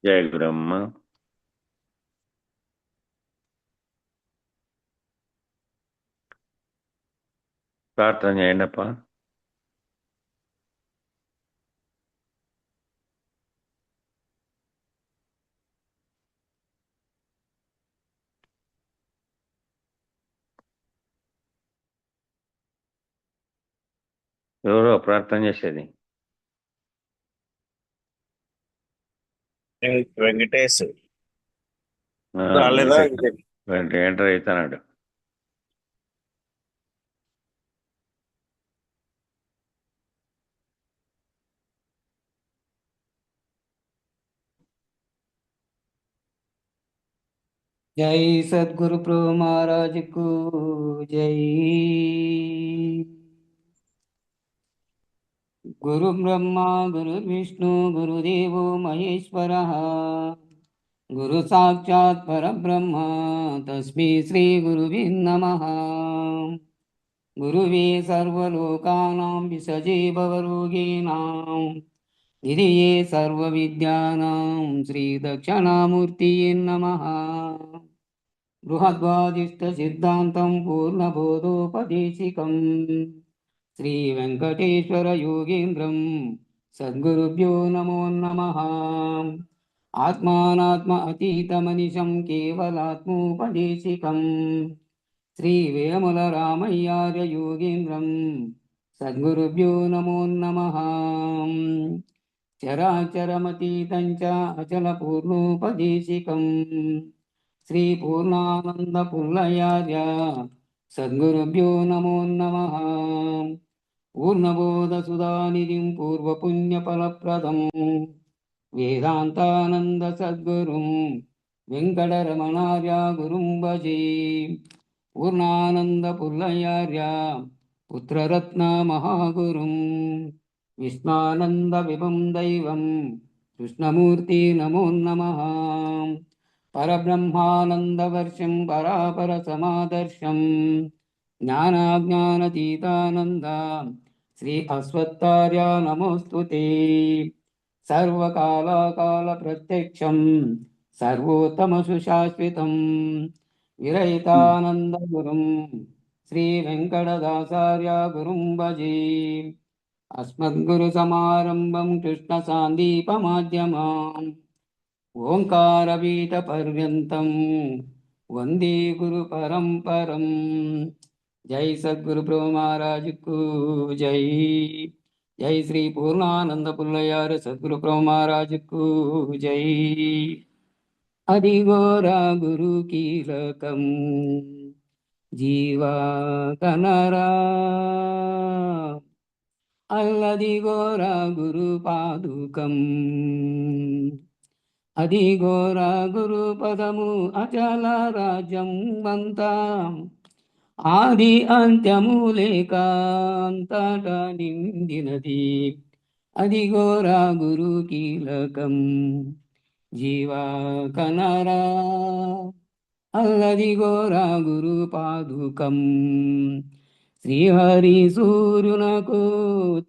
జయ గురమ్మ. ప్రార్థన చేయండప్ప. ఎవరో ప్రార్థన చేసేది? వెంకటేష్ ఆ, రాలేదా? ఎంటర్ అవుతున్నాడు. జై సద్గురు ప్రభు మహారాజుకు జై. గురు బ్రహ్మ గురు విష్ణు గురుదేవో మహేశ్వర, గురు సాక్షాత్ పరబ్రహ్మ తస్మై శ్రీ గురువే నమః. గురువే సర్వలోకానాం విసజే భవరోగిణాం నిధియే సర్వవిద్యానాం శ్రీ దక్షిణామూర్తియే నమః. బృహద్వాదిష్టసిద్ధాంతం పూర్ణబోధోపదేశికం శ్రీ వెంకటేశ్వర యోగేంద్రం సద్గురుభ్యో నమో నమః. ఆత్మానాత్మ అతీతమనిశం కేవలాత్మోపదేశికం శ్రీ వేముల రామయ్యార్య యోగేంద్రం సద్గురుభ్యో నమో నమః. చరాచరమతీతం చ అచల పూర్ణోపదేశికం శ్రీ పూర్ణానంద పుల్లయార్య సద్గురుభ్యో నమో నమః. పూర్ణబోధ సుధానిధిం పూర్వపుణ్యఫలప్రదం వేదాంతానంద సద్గురుం వెంకటరమణార్య గురుం భజే. పూర్ణానంద పుల్లయార్య పుత్రరత్న మహాగురుం విష్ణానంద విభం దైవం కృష్ణమూర్తి నమో నమః. పరబ్రహ్మానందవర్షం పరాపర సమాదర్శం జ్ఞానాజ్ఞానతీతానంద శ్రీ అశ్వత్థార్య నమోస్తుతే. సర్వకాలాకాల ప్రత్యక్షం సర్వోత్తమ సుశాశ్వతం విరహితానంద గురుం శ్రీ వెంకటదాసార్య గురుం భజే. అస్మద్గురు సమారంభం కృష్ణ సాందీపమాధ్యమాం ఓంకారవీట పర్యంతం వందే గురు పరంపరం. జై సద్గురు ప్రభు మహారాజుకు జై. జై శ్రీ పూర్ణానంద పుల్లయారు సద్గురు ప్రభు మహారాజుకు జై. అదిగోరా గురు కీలకం జీవా కనరా, అల్లదిగోరా గురు పాదుకం, అదిగోరా గురు పదము అచల రాజ్యం అంతా, ఆది అంత్యము లేక అంతటా నిండినది, అదిగోరా గురు కీలకం జీవా కనరా, అల్లదిగోరా గురు పాదుకం. శ్రీహరి సూర్యునకు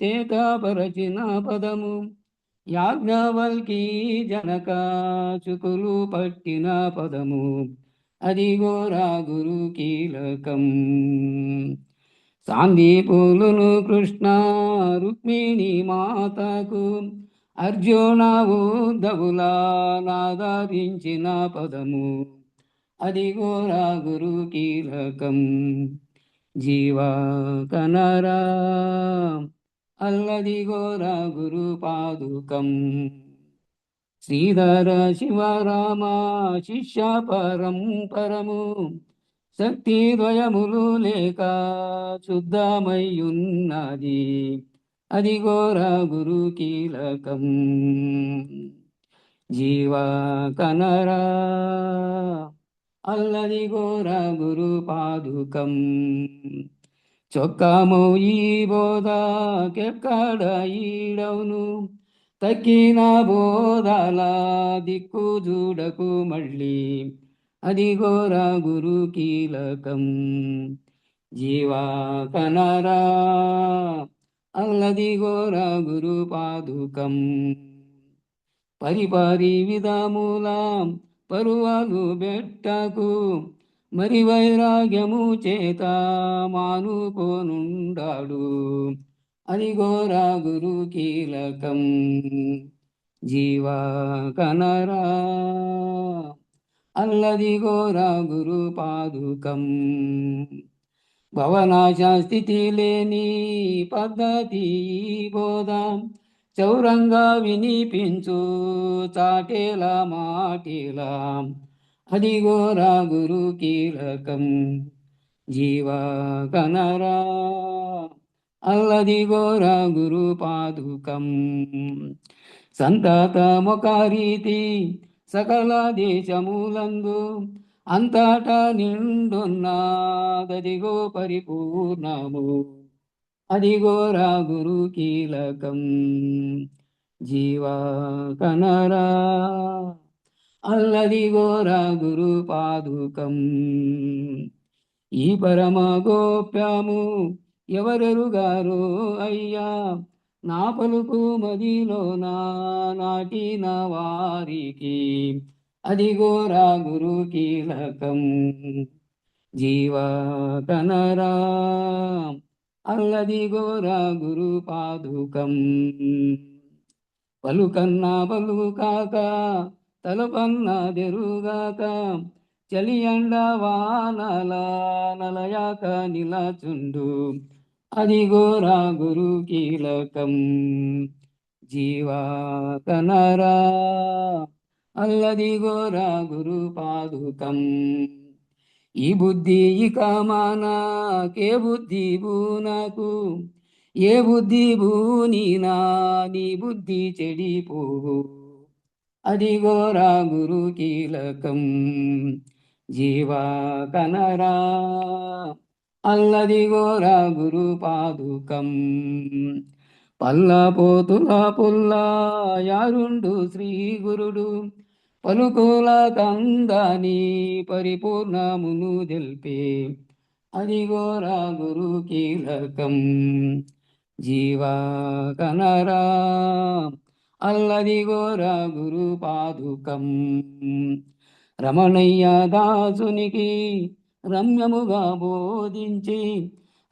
తేటపరచిన పదము, యాజ్ఞవల్కి జనక చుకులు పట్టిన పదము, అదిగోరా గురు కీలకం. సాందీపులును కృష్ణ రుక్మిణి మాతకు అర్జున ఉద్ధవులా నాదరించిన పదము, అదిగోరా గురు కీలకం జీవా కనరా, అల్లదిగోరా గురు పాదుకం. శ్రీధర శివరామ శిష్య పరంపరము శక్తి ద్వయములు లేక శుద్ధమయ్యున్నది, అదిగోరా గురు కీలకం జీవా కనరా, అల్లదిగోరా గురు పాదుకం. చొక్కము ఈ బోధకెక్కడ ఈడవును, తక్కిన బోధల దిక్కు చూడకు మళ్ళీ, అదిగోరా గురు కీలకం జీవా కనరా, అల్లదిగోరా గురు పాదుకం. పరిపరి విధముల పరువాలు బెట్టకు మరి వైరాగ్యము చేత మానుకోనుండాడు అదిగోరా గురు కీలకం జీవా కనరా అల్లదిగోరా గురు పాదుకం భవనాశ స్థితి లేని పద్ధతి బోధ చౌరంగా వినిపించు చాటేలా మాటేలా అదిగోరా గురు కీలకం జీవా కనరా అల్లదిగోరా గురు పాదుకం సంతతమొకరీతి సకల దేశములందు అంతటా నిండున్నదదిగో పరిపూర్ణము అదిగోరా గురు కీలకం జీవా కనరా అల్లదిగోరా గురు పాదుకం ఈ పరమ గోప్యము ఎవరెరుగారో అయ్యా నా పలుకు మదిలో నాటిన వారికి అదిగోరా గురు కీలకం జీవా కనరా అల్లదిగోరా గురు పాదుకం పలుకన్నా పలుకాక తలపన్న దెరుగాక చలియండ వానల నలయాక నిలచుండు అదిగోరా గురు కీలకం జీవా కనరా అల్లదిగోరా గురు పాదుకం ఈ బుద్ధి ఇక మానాకే బుద్ధి బూనకు ఏ బుద్ధి బూనినా నీ బుద్ధి చెడిపోవు అదిగోరా గురు కీలకం జీవా కనరా అల్లదిగోరా గురు పాదుకం పల్లపోతుల పుల్ల యారుండు శ్రీ గురుడు పలుకుల కందని పరిపూర్ణమును తెల్పే అదిగోరా గురు కీలకం జీవా కనరా అల్లదిగోరా గురు పాదుకం రమణయ్య దాసునికి రమ్యముగా బోధించి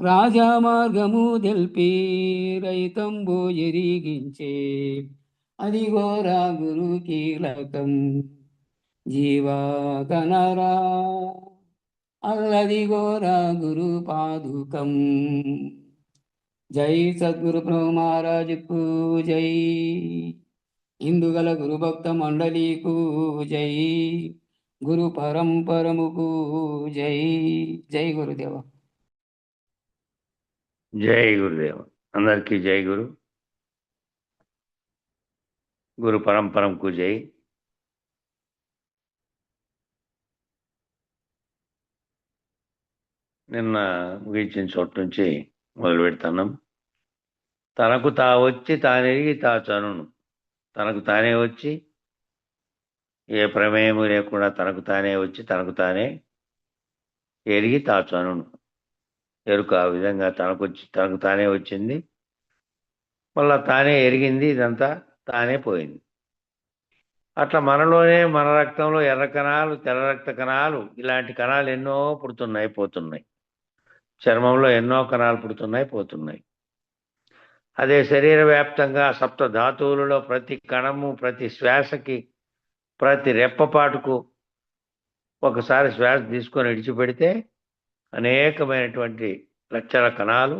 రాజమార్గము తెల్పి రైతంబో ఎరిగించే అదిగోరా గురు కీలకం జీవా కనరా అల్లదిగోరా గురు పాదుకం జై సద్గురు ప్రభు మహారాజుకు జై ఇందుగల గురు భక్త మండలికు జై గురు పరంపరముకు జై జై గురుదేవ జై గురుదేవ. అందరికీ జై గురు. గురు పరంపరంకు జై. నిన్న ముగించిన చోటు నుంచి మొదలు పెడుతున్నాం. తనకు తా వచ్చి తానెరిగి తా చనును. తనకు తానే వచ్చి ఏ ప్రమేయము లేకుండా తనకు తానే వచ్చి తనకు తానే ఎరిగి తా చనును. ఎరుక ఆ విధంగా తనకు తానే వచ్చింది, మళ్ళా తానే ఎరిగింది, ఇదంతా తానే పోయింది. అట్లా మనలోనే మన రక్తంలో ఎర్ర కణాలు, తెల్ల రక్త కణాలు, ఇలాంటి కణాలు ఎన్నో పుడుతున్నాయి పోతున్నాయి. చర్మంలో ఎన్నో కణాలు పుడుతున్నాయి పోతున్నాయి. అదే శరీర వ్యాప్తంగా సప్త ధాతువులలో ప్రతి కణము, ప్రతి శ్వాసకి, ప్రతి రెప్పపాటుకు ఒకసారి శ్వాస తీసుకొని విడిచిపెడితే అనేకమైనటువంటి లక్షల కణాలు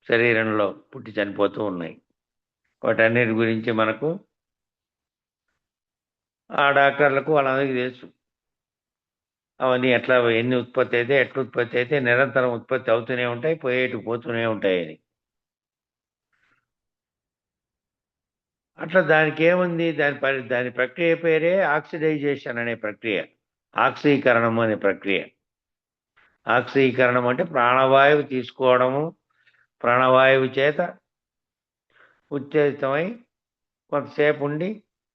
శరీరంలో పుట్టి చనిపోతూ ఉన్నాయి. వాటన్నిటి గురించి మనకు ఆ డాక్టర్లకు వాళ్ళందరికీ తెలుసు. అవన్నీ ఎన్ని ఉత్పత్తి అయితే, ఎట్లా ఉత్పత్తి అయితే నిరంతరం ఉత్పత్తి అవుతూనే ఉంటాయి, పోతూనే ఉంటాయి అని. అట్లా దానికి ఏముంది, దాని ప్రక్రియ పేరే ఆక్సిడైజేషన్ అనే ప్రక్రియ, ఆక్సీకరణం అనే ప్రక్రియ. ఆక్సీకరణం అంటే ప్రాణవాయువు తీసుకోవడము, ప్రాణవాయువు చేత ఉత్తేజితమై కొంతసేపు ఉండి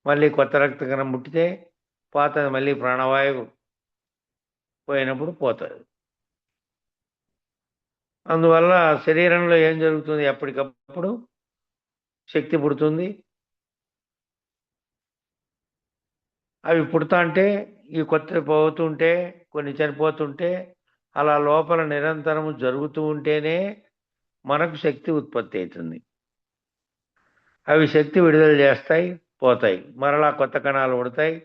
మళ్ళీ కొత్త రక్త కణం ముట్టితే పోతుంది, మళ్ళీ ప్రాణవాయువు పోయినప్పుడు పోతుంది. అందువల్ల శరీరంలో ఏం జరుగుతుంది, ఎప్పటికప్పుడు శక్తి పుడుతుంది, అవి పుడతాంటే ఈ కొత్త పోతుంటే కొన్ని చనిపోతుంటే అలా లోపల నిరంతరము జరుగుతూ ఉంటేనే మనకు శక్తి ఉత్పత్తి అవుతుంది. అవి శక్తి విడుదల చేస్తాయి, పోతాయి, మరలా కొత్త కణాలు పుడతాయి,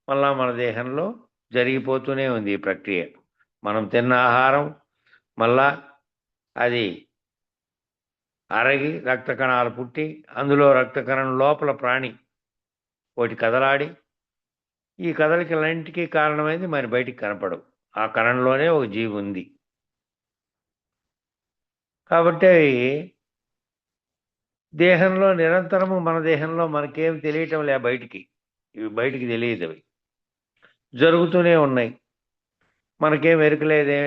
మళ్ళా మన దేహంలో జరిగిపోతూనే ఉంది ఈ ప్రక్రియ. మనం తిన్న ఆహారం మళ్ళా అది అరగి రక్త కణాలు పుట్టి అందులో రక్త కణం లోపల ప్రాణి ఒకటి కదలాడి ఈ కదలికలన్నింటికీ కారణమైంది మరి బయటికి కనపడవు. ఆ కణంలోనే ఒక జీవి ఉంది. కాబట్టి దేహంలో నిరంతరము మన దేహంలో మనకేం తెలియటం లే, బయటికి ఇవి బయటికి తెలియదు, అవి జరుగుతూనే ఉన్నాయి. మనకేం ఎరుకలేదే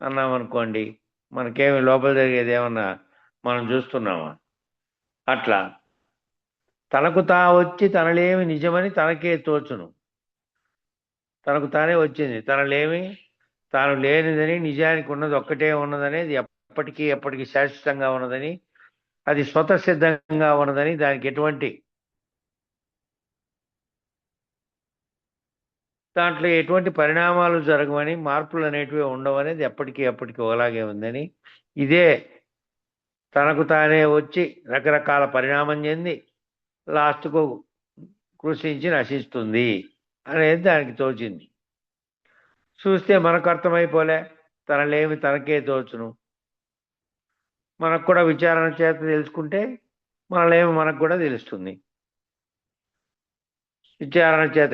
అన్నామనుకోండి, మనకేమి లోపల జరిగేది ఏమన్నా మనం చూస్తున్నామా? అట్లా తనకు తా వచ్చి తనలేమి నిజమని తనకే తోచును. తనకు తానే వచ్చింది, తనలేమి తాను లేనిదని, నిజానికి ఉన్నది ఒక్కటే ఉన్నదనేది, ఎప్పటికీ శాశ్వతంగా ఉన్నదని, అది స్వతసిద్ధంగా ఉన్నదని, దానికి ఎటువంటి దాంట్లో ఎటువంటి పరిణామాలు జరగవని, మార్పులు అనేటివి ఉండవనేది ఎప్పటికీ ఒకలాగే ఉందని, ఇదే తనకు తానే వచ్చి రకరకాల పరిణామం చెంది లాస్ట్కు కృషించి నశిస్తుంది అనేది దానికి తోచింది. చూస్తే మనకు అర్థమైపోలే, తనలేమి తనకే తోచును. మనకు కూడా విచారణ చేత తెలుసుకుంటే మనలేమి మనకు కూడా తెలుస్తుంది. విచారణ చేత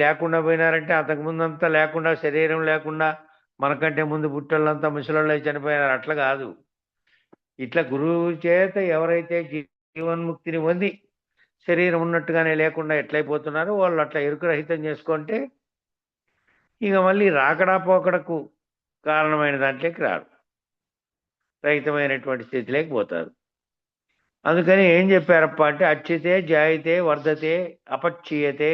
లేకుండా పోయినారంటే అంతకుముందంతా లేకుండా, శరీరం లేకుండా మనకంటే ముందు పుట్టోళ్ళంతా ముసలోళ్ళై చనిపోయినారు, అట్లా కాదు. ఇట్లా గురువు చేత ఎవరైతే జీవన్ముక్తిని పొంది శరీరం ఉన్నట్టుగానే లేకుండా ఎట్లయిపోతున్నారో వాళ్ళు అట్లా ఎరుకురహితం చేసుకుంటే ఇక మళ్ళీ రాకడా పోకడకు కారణమైన దాంట్లోకి రారు, రహితమైనటువంటి స్థితిలోకి పోతారు. అందుకని ఏం చెప్పారప్ప అంటే అచ్యుతే జాయితే వర్ధతే అపక్షీయతే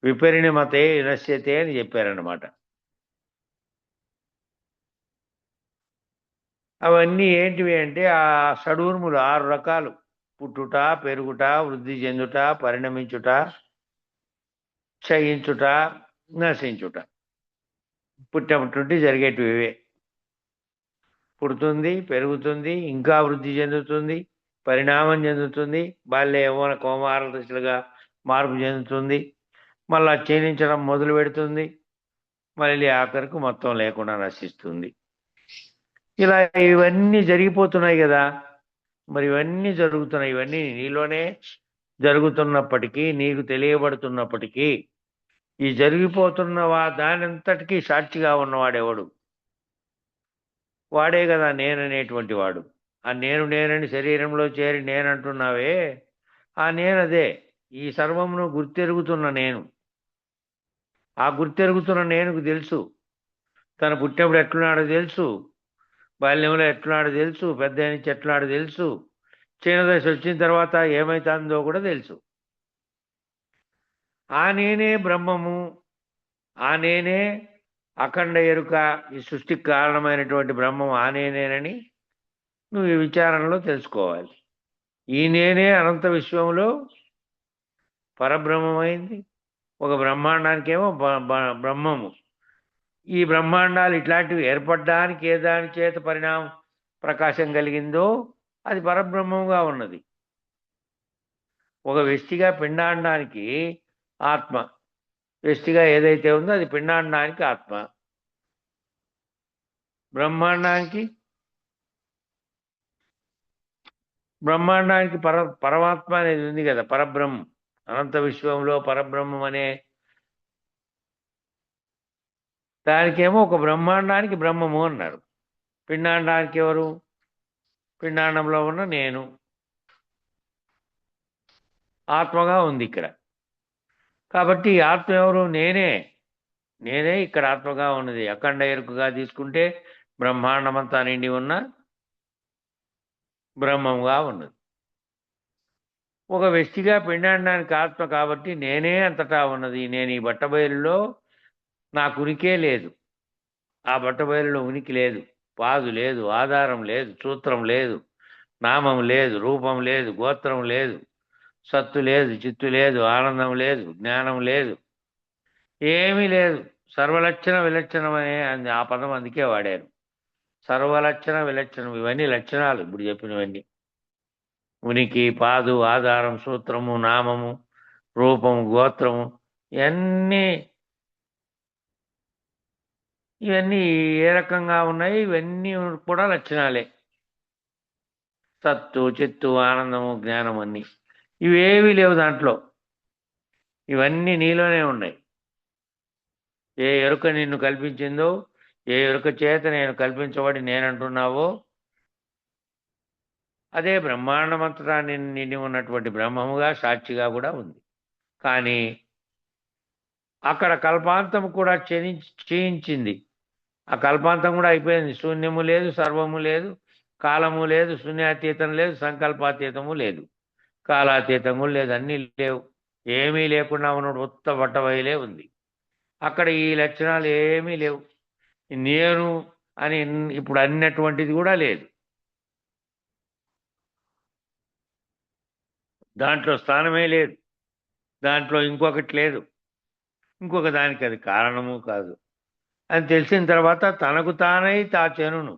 విపరిణమతే వినశ్యతే అని చెప్పారన్నమాట. అవన్నీ ఏంటివి అంటే ఆ షడూర్ములు 6 రకాలు: పుట్టుట, పెరుగుట, వృద్ధి చెందుట, పరిణమించుట, క్షయించుట, నశించుట. పుట్టమటుంటి జరిగేటివి ఇవే. పుడుతుంది, పెరుగుతుంది, ఇంకా వృద్ధి చెందుతుంది, పరిణామం చెందుతుంది, బాల్య యవ్వన కౌమార దశలుగా మార్పు చెందుతుంది, మళ్ళా క్షీణించడం మొదలు పెడుతుంది, మళ్ళీ ఆఖరికి మొత్తం లేకుండా నశిస్తుంది. ఇలా ఇవన్నీ జరిగిపోతున్నాయి కదా. మరి ఇవన్నీ జరుగుతున్నాయి, ఇవన్నీ నీలోనే జరుగుతున్నప్పటికీ, నీకు తెలియబడుతున్నప్పటికీ, ఈ జరిగిపోతున్న దానంతటికీ సాక్షిగా ఉన్నవాడెవడు? వాడే కదా నేననేటువంటి వాడు. ఆ నేనని శరీరంలో చేరి నేనంటున్నావే, ఆ నేనదే ఈ సర్వమును గుర్తెరుగుతున్న నేను. ఆ గుర్తెరుగుతున్న నేనుకు తెలుసు తను పుట్టినప్పుడు ఎట్లున్నాడో తెలుసు, బాల్యంలో ఎట్లున్నాడో తెలుసు, పెద్ద నుంచి ఎట్లున్నాడో తెలుసు, చిన్న దశ వచ్చిన తర్వాత ఏమైతుందో కూడా తెలుసు. ఆ నేనే బ్రహ్మము, ఆ నేనే అఖండ ఎరుక, ఈ సృష్టికి కారణమైనటువంటి బ్రహ్మం ఆ నేనేనని నువ్వు ఈ విచారణలో తెలుసుకోవాలి. ఈ నేనే అనంత విశ్వంలో పరబ్రహ్మమైంది. ఒక బ్రహ్మాండానికేమో బ్రహ్మము. ఈ బ్రహ్మాండాలు ఇట్లాంటివి ఏర్పడడానికి ఏ దాని చేత ప్రకాశం కలిగిందో అది పరబ్రహ్మముగా ఉన్నది. ఒక వ్యష్టిగా పిండాండానికి ఆత్మ, వ్యష్టిగా ఏదైతే ఉందో అది పిండాండానికి ఆత్మ, బ్రహ్మాండానికి పరమాత్మ అనేది ఉంది కదా, పరబ్రహ్మం. అనంత విశ్వంలో పరబ్రహ్మం అనే దానికేమో ఒక బ్రహ్మాండానికి బ్రహ్మము అన్నారు. పిండాండానికి ఎవరు? పిండాండంలో ఉన్న నేను ఆత్మగా ఉంది ఇక్కడ. కాబట్టి ఆత్మ ఎవరు? నేనే ఇక్కడ ఆత్మగా ఉన్నది. అఖండ ఎరుకుగా తీసుకుంటే బ్రహ్మాండమంతా నిండి ఉన్న బ్రహ్మంగా ఉన్నది. ఒక వ్యక్తిగా పిండాండానికి ఆత్మ కాబట్టి నేనే అంతటా ఉన్నది. నేను ఈ బట్టబయలులో నాకు ఉనికే లేదు. ఆ బట్టబయలులో ఉనికి లేదు, పాదు లేదు, ఆధారం లేదు, సూత్రం లేదు, నామం లేదు, రూపం లేదు, గోత్రం లేదు, సత్తు లేదు, చిత్తు లేదు, ఆనందం లేదు, జ్ఞానం లేదు, ఏమీ లేదు. సర్వలక్షణ విలక్షణం అనే ఆ పదం అందుకే వాడారు. సర్వలక్షణ విలక్షణం, ఇవన్నీ లక్షణాలు ఇప్పుడు చెప్పినవన్నీ. ఉనికి, పాదు, ఆధారం, సూత్రము, నామము, రూపము, గోత్రము, ఇవన్నీ ఇవన్నీ ఏ రకంగా ఉన్నాయి? ఇవన్నీ కూడా లక్షణాలే. సత్తు, చిత్తు, ఆనందము, జ్ఞానం అన్నీ ఇవేవీ లేవు దాంట్లో. ఇవన్నీ నీలోనే ఉన్నాయి. ఏ ఎరుక నిన్ను కల్పించిందో, ఏ ఎరుక చేత నేను కల్పించబడి నేనంటున్నావో, అదే బ్రహ్మాండమంతటా నిండి ఉన్నటువంటి బ్రహ్మముగా సాక్షిగా కూడా ఉంది. కానీ అక్కడ కల్పాంతం కూడా క్షీణించింది. ఆ కల్పాంతం కూడా అయిపోయింది. శూన్యము లేదు, సర్వము లేదు, కాలము లేదు, శూన్యాతీతం లేదు, సంకల్పాతీతము లేదు, కాలాతీతము లేదు, అన్నీ లేవు. ఏమీ లేకుండా ఉన్నప్పుడు ఉత్త బట్టబయలే ఉంది. అక్కడ ఈ లక్షణాలు ఏమీ లేవు. నేను అని ఇప్పుడు అన్నటువంటిది కూడా లేదు. దాంట్లో స్థానమే లేదు. దాంట్లో ఇంకొకటి లేదు. ఇంకొక దానికి అది కారణము కాదు అని తెలిసిన తర్వాత తనకు తానై తాచెనును.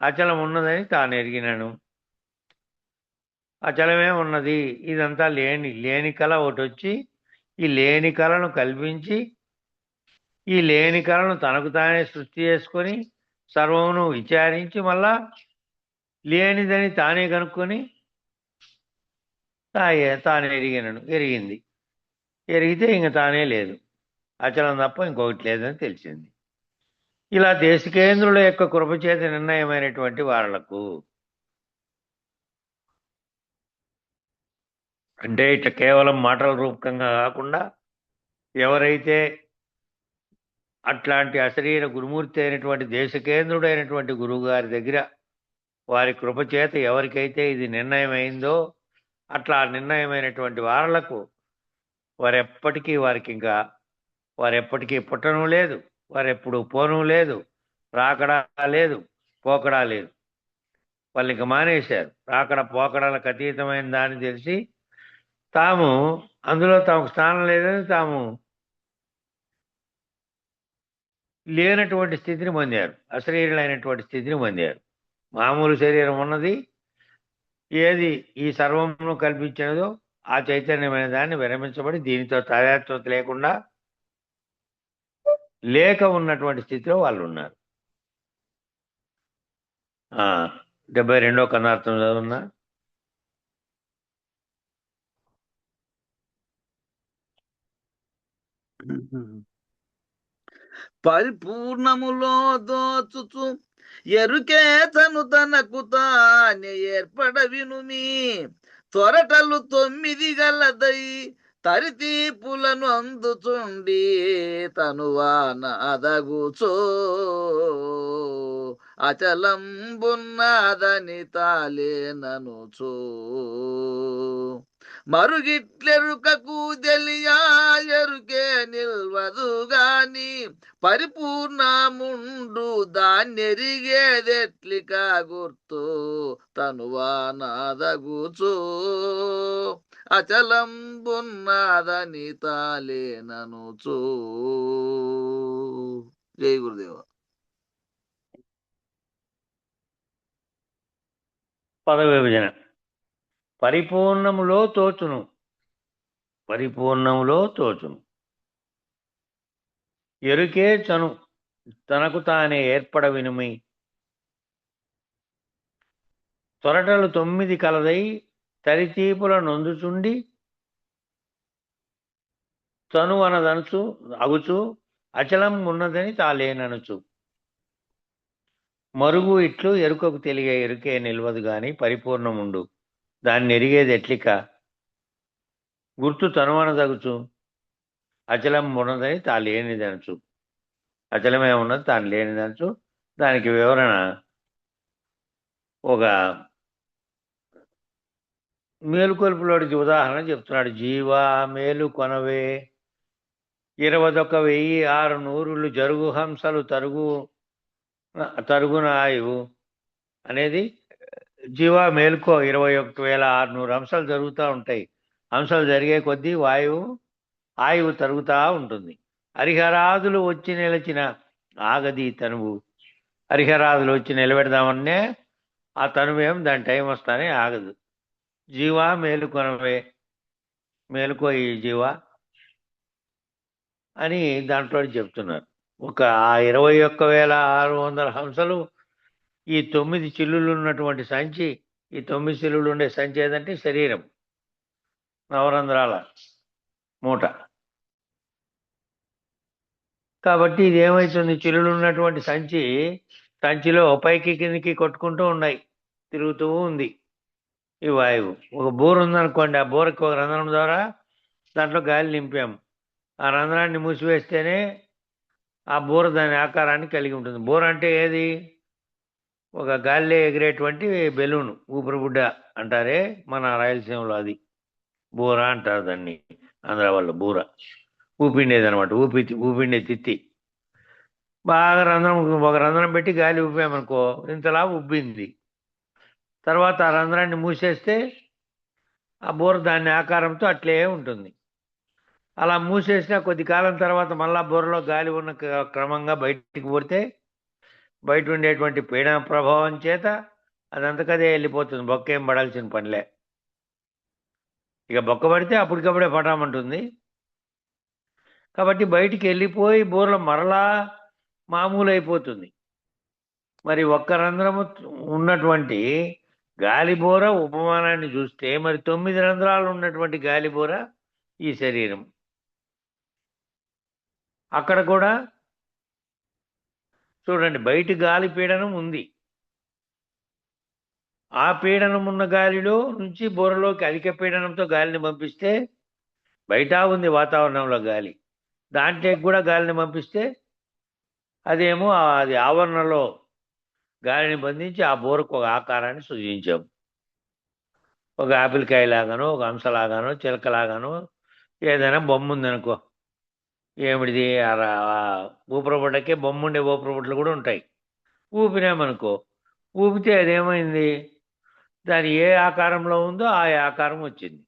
అచలం ఉన్నదని తాను ఎరిగినను. అచలమే ఉన్నది. ఇదంతా లేని కళ ఒకటి వచ్చి ఈ లేని కళను కల్పించి ఈ లేని కళను తనకు తానే సృష్టి చేసుకొని సర్వమును విచారించి మళ్ళా లేనిదని తానే కనుక్కొని తాను ఎరిగింది. ఎరిగితే ఇంక తానే లేదు. అచలం తప్ప ఇంకొకటి లేదని తెలిసింది. ఇలా దేశికేంద్రుల యొక్క కృపచేత నిర్ణయమైనటువంటి వాళ్లకు, అంటే ఇట్లా కేవలం మాటల రూపకంగా కాకుండా ఎవరైతే అట్లాంటి అశరీర గురుమూర్తి అయినటువంటి దేశకేంద్రుడైనటువంటి గురువు గారి దగ్గర వారి కృపచేత ఎవరికైతే ఇది నిర్ణయం అయిందో అట్లా నిర్ణయమైనటువంటి వాళ్లకు వారెప్పటికీ పుట్టను లేదు, వారెప్పుడు పోను లేదు, రాకడా లేదు, పోకడా లేదు. వాళ్ళు ఇంక మానేశారు. రాకడ పోకడాలకు అతీతమైన దాన్ని తెలిసి అందులో తమకు స్థానం లేదని తాము లేనటువంటి స్థితిని పొందారు. అశరీరులైనటువంటి స్థితిని పొందారు. మామూలు శరీరం ఉన్నది, ఏది ఈ సర్వమును కల్పించినదో ఆ చైతన్యమైన దాన్ని విరమించబడి దీనితో తాదాత్మ్యత లేకుండా లేక ఉన్నటువంటి స్థితిలో వాళ్ళు ఉన్నారు. 72వ కథార్థం చదువున్నా. పరిపూర్ణములో దోచుచు ఎరుకే తనకు తానే ఏర్పడ వినుమి. త్వరటలు 9 గలదై తరితీపులను అందుచుండి తనువానదగుచో అచలంబున్నదని తాలేననుచో మరుగిట్లెరుకకు తెలియా ఎరుకే నిల్వదు గాని పరిపూర్ణముండు దాన్నెరిగేదెట్లిక గుర్తు తనువానదగుచో అచలంబున్నదని తాలేననుచో. జై గురుదేవ. పద విభజన. పరిపూర్ణములో తోచును. ఎరుకే తనకు తానే ఏర్పడ వినుమి. త్వరటలు 9 కలదై తరితీపుల నొందుచుండి తను అనదనుచు అగుచు అచలం ఉన్నదని తాలేననుచు. మరుగు ఇట్లు ఎరుకకు తెలిగే ఎరుకే నిల్వదు గాని పరిపూర్ణముండు దాన్ని ఎరిగేది ఎట్లిక గుర్తు తనువనదగుచు అచలం ఉన్నదని తా లేనిదనచు. అచలమే ఉన్నది తాను లేనిదనచు. దానికి వివరణ ఒక మేలుకొల్పులోడికి ఉదాహరణ చెప్తున్నాడు. జీవా మేలు కొనవే 21,600 జరుగు హంసలు తరుగునాయువు అనేది జీవ మేలుకో 21,600 అంశాలు జరుగుతూ ఉంటాయి. అంశాలు జరిగే కొద్దీ ఆయువు తరుగుతూ ఉంటుంది. హరిహరాదులు వచ్చి నిలిచిన ఆగది తనువు. హరిహరాదులు వచ్చి నిలబెడదామన్నే ఆ తనువేం దాని టైం వస్తానే ఆగదు. జీవా మేలుకొనవే, మేలుకో ఈ జీవా అని దాంట్లో చెప్తున్నారు. ఒక ఆ 21,600 హంసలు ఈ 9 చిల్లులు ఉన్నటువంటి సంచి, ఈ 9 చిల్లులు ఉండే సంచి ఏదంటే శరీరం, నవరంధ్రాల మూట. కాబట్టి ఇది ఏమవుతుంది, చిల్లులు ఉన్నటువంటి సంచిలో పైకి కిందికి కొట్టుకుంటూ ఉన్నాయి, తిరుగుతూ ఉంది ఈ వాయువు. ఒక బోర్ ఉందనుకోండి, ఆ బోర్కి ఒక రంధ్రం ద్వారా దాంట్లో గాలి నింపాము. ఆ రంధ్రాన్ని మూసివేస్తేనే ఆ బోర్ దాని ఆకారాన్ని కలిగి ఉంటుంది. బోర్ అంటే ఏది? ఒక గాలిలో ఎగిరేటువంటి బెలూన్, ఊపిరిబుడ్డ అంటారే మన రాయలసీమలో, అది బూర అంటారు దాన్ని ఆంధ్ర వాళ్ళు. బూర ఊపిండేది అనమాట, ఊపిండే తిత్తి. బాగా ఒక రంధ్రం పెట్టి గాలి ఊపామనుకో, ఇంతలా ఉబ్బింది. తర్వాత ఆ రంధ్రాన్ని మూసేస్తే ఆ బోర దాని ఆకారంతో అట్లే ఉంటుంది. అలా మూసేసిన కొద్ది కాలం తర్వాత మళ్ళా బోరలో గాలి ఉన్న క్రమంగా బయటికి పోతే బయట ఉండేటువంటి పీడన ప్రభావం చేత అదంతకదే వెళ్ళిపోతుంది. బొక్క ఏం పడాల్సిన పనిలే. ఇక బొక్క పడితే అప్పటికప్పుడే పటామంటుంది. కాబట్టి బయటికి వెళ్ళిపోయి బోర్ల మరలా మామూలు అయిపోతుంది. మరి ఒక్క రంధ్రము ఉన్నటువంటి గాలిబోర ఉపమానాన్ని చూస్తే, మరి 9 రంధ్రాలు ఉన్నటువంటి గాలిబోర ఈ శరీరం. అక్కడ కూడా చూడండి, బయట గాలి పీడనం ఉంది. ఆ పీడనం ఉన్న గాలిలో నుంచి బోరలోకి అధిక పీడనంతో గాలిని పంపిస్తే, బయట ఉంది వాతావరణంలో గాలి, దాంట్లోకి కూడా గాలిని పంపిస్తే అదేమో అది ఆవరణలో గాలిని బంధించి ఆ బోరకు ఒక ఆకారాన్ని సృజించాం. ఒక ఆపిల్ కాయలాగానో, ఒక హంసలాగానో, చిలకలాగానో ఏదైనా బొమ్మ ఉందనుకో, ఏమిటిది ఊపిరిబుడ్డకే బొమ్మ ఉండే ఊపిరిబుడ్డలు కూడా ఉంటాయి. ఊపినామనుకో, ఊపితే అదేమైంది, దాని ఏ ఆకారంలో ఉందో ఆ ఆకారం వచ్చింది.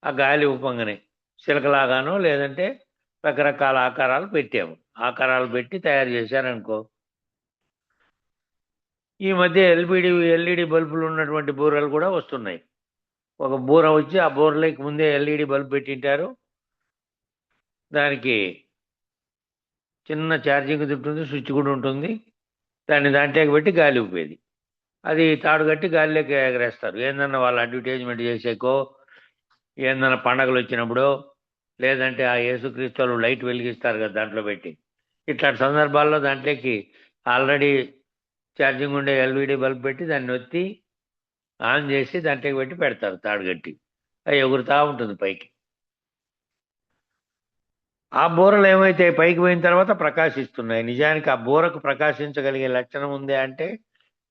ఆ గాలి ఊపంగానే చిలకలాగానో లేదంటే రకరకాల ఆకారాలు పెట్టాము. ఆకారాలు పెట్టి తయారు చేశారనుకో. ఈ మధ్య ఎల్ఈడి బల్బులు ఉన్నటువంటి బూరలు కూడా వస్తున్నాయి. ఒక బూర వచ్చి ఆ బూరలోకి ముందే ఎల్ఈడి బల్బు పెట్టింటారు. దానికి చిన్న ఛార్జింగ్ ఉంటుంది, స్విచ్ కూడా ఉంటుంది. దాంట్లోకి పెట్టి గాలి ఊపేది. అది తాడు కట్టి గాలిలోకి ఎగరేస్తారు. ఏందన్నా వాళ్ళు అడ్వర్టైజ్మెంట్ చేసేకో, ఏందన్నా పండగలు వచ్చినప్పుడు, లేదంటే ఆ యేసుక్రీస్తు వాళ్ళు లైట్ వెలిగిస్తారు కదా దాంట్లో పెట్టి. ఇట్లాంటి సందర్భాల్లో దాంట్లోకి ఆల్రెడీ ఛార్జింగ్ ఉండే ఎల్ఈడి బల్బ్ పెట్టి దాన్ని ఒత్తి ఆన్ చేసి దాంట్లోకి పెట్టి పెడతారు తాడు కట్టి. అది ఎగురుతూ ఉంటుంది పైకి. ఆ బూరలు ఏమైతే పైకి పోయిన తర్వాత ప్రకాశిస్తున్నాయి. నిజానికి ఆ బూరకు ప్రకాశించగలిగే లక్షణం ఉందే అంటే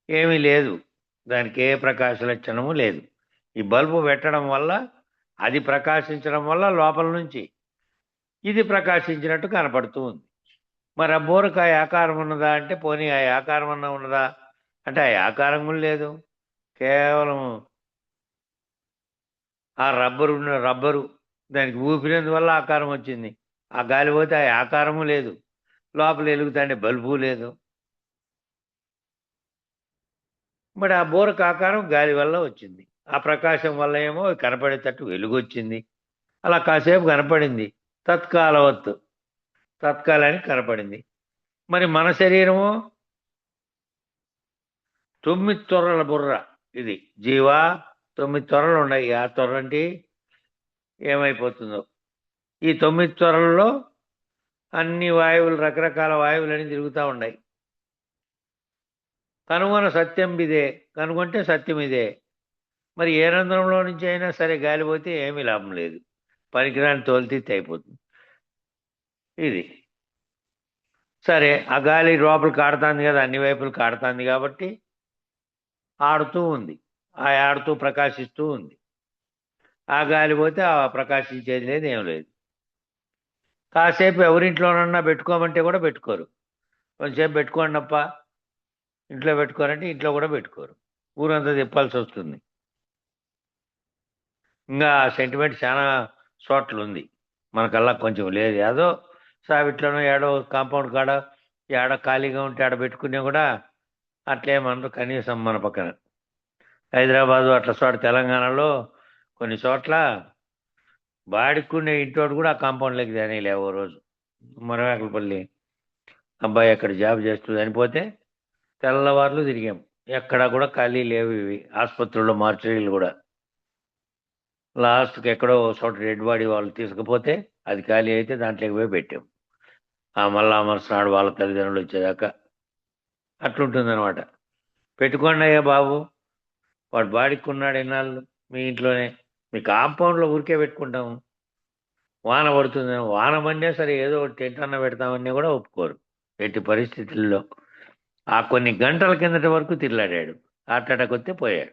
ఏమీ లేదు. దానికి ఏ ప్రకాశ లక్షణము లేదు. ఈ బల్బు పెట్టడం వల్ల, అది ప్రకాశించడం వల్ల లోపల నుంచి ఇది ప్రకాశించినట్టు కనపడుతూ ఉంది. మరి ఆ బూరకు ఆ ఆకారం ఉన్నదా అంటే, పోనీ ఆ ఆకారం అన్న ఉన్నదా అంటే ఆ ఆకారం కూడా లేదు. కేవలం ఆ రబ్బరు దానికి ఊపినందువల్ల ఆకారం వచ్చింది. ఆ గాలి పోతే ఆ ఆకారము లేదు, లోపల వెలుగుతాండే బల్బు లేదు. మరి ఆ బూరకు ఆకారం గాలి వల్ల వచ్చింది. ఆ ప్రకాశం వల్ల ఏమో కనపడేటట్టు వెలుగు వచ్చింది. అలా కాసేపు కనపడింది, తత్కాలానికి కనపడింది. మరి మన శరీరము 9 తొర్రల బుర్ర. ఇది జీవా 9 తొర్రలు ఉన్నాయి. ఆ తొర్రంటి ఏమైపోతుందో, ఈ 9 తొర్రలలో అన్ని వాయువులు, రకరకాల వాయువులని తిరుగుతూ ఉన్నాయి. కనుగొన సత్యం ఇదే, కనుగొంటే సత్యం ఇదే. మరి ఏ రంధ్రంలో నుంచి అయినా సరే గాలిపోతే ఏమీ లాభం లేదు, పనికిరాని తోలుతీత్తి అయిపోతుంది. ఇది సరే, ఆ గాలి లోపల కాడుతుంది కదా, అన్ని వైపులు కాడుతుంది కాబట్టి ఆడుతూ ఉంది. ఆ ఆడుతూ ప్రకాశిస్తూ ఉంది. ఆ గాలి పోతే ఆ ప్రకాశించేది లేదు, ఏం లేదు. కాసేపు ఎవరింట్లోనన్నా పెట్టుకోమంటే కూడా పెట్టుకోరు. కొంచెంసేపు పెట్టుకోండి అప్ప, ఇంట్లో పెట్టుకోరంటే ఇంట్లో కూడా పెట్టుకోరు, ఊరంతా తిప్పాల్సి వస్తుంది. ఇంకా సెంటిమెంట్ చాలా చోట్ల ఉంది, మనకల్లా కొంచెం లేదు. ఏదో సావిట్లోనో ఏడో కాంపౌండ్ కాడ ఏడ ఖాళీగా ఉంటే ఆడ పెట్టుకునే కూడా అట్లేమన్నారు. కనీసం మన పక్కన హైదరాబాదు అట్లా చోట తెలంగాణలో కొన్ని చోట్ల బాడిక్కునే ఇంటోడు కూడా ఆ కాంపౌండ్లోకి దానిలే. ఓ రోజు మరవేకలపల్లి అబ్బాయి అక్కడ జాబ్ చేస్తూ చనిపోతే తెల్లవార్లు తిరిగాం, ఎక్కడా కూడా ఖాళీ లేవు ఇవి. ఆసుపత్రుల్లో మార్చరీలు కూడా లాస్ట్కి ఎక్కడో ఓ చోట డెడ్ బాడీ వాళ్ళు తీసుకుపోతే అది ఖాళీ అయితే దాంట్లోకి పోయి పెట్టాం. ఆ మళ్ళా మరుసనాడు వాళ్ళ తల్లిదండ్రులు వచ్చేదాకా అట్లుంటుందన్నమాట. పెట్టుకోండి అయ్యా బాబు, వాడు బాడిక్కున్నాడు ఎన్నాళ్ళు మీ ఇంట్లోనే, మీ కాంపౌండ్లో ఊరికే పెట్టుకుంటాము. వాన పడుతుంది, వాన పడినా సరే ఏదో ఒకటి టెంట్ అన్న పెడతామని కూడా ఒప్పుకోరు ఎట్టి పరిస్థితుల్లో. ఆ కొన్ని గంటల కిందటి వరకు తిరిలాడాడు, హార్ట్ అటాక్ వస్తే పోయాడు.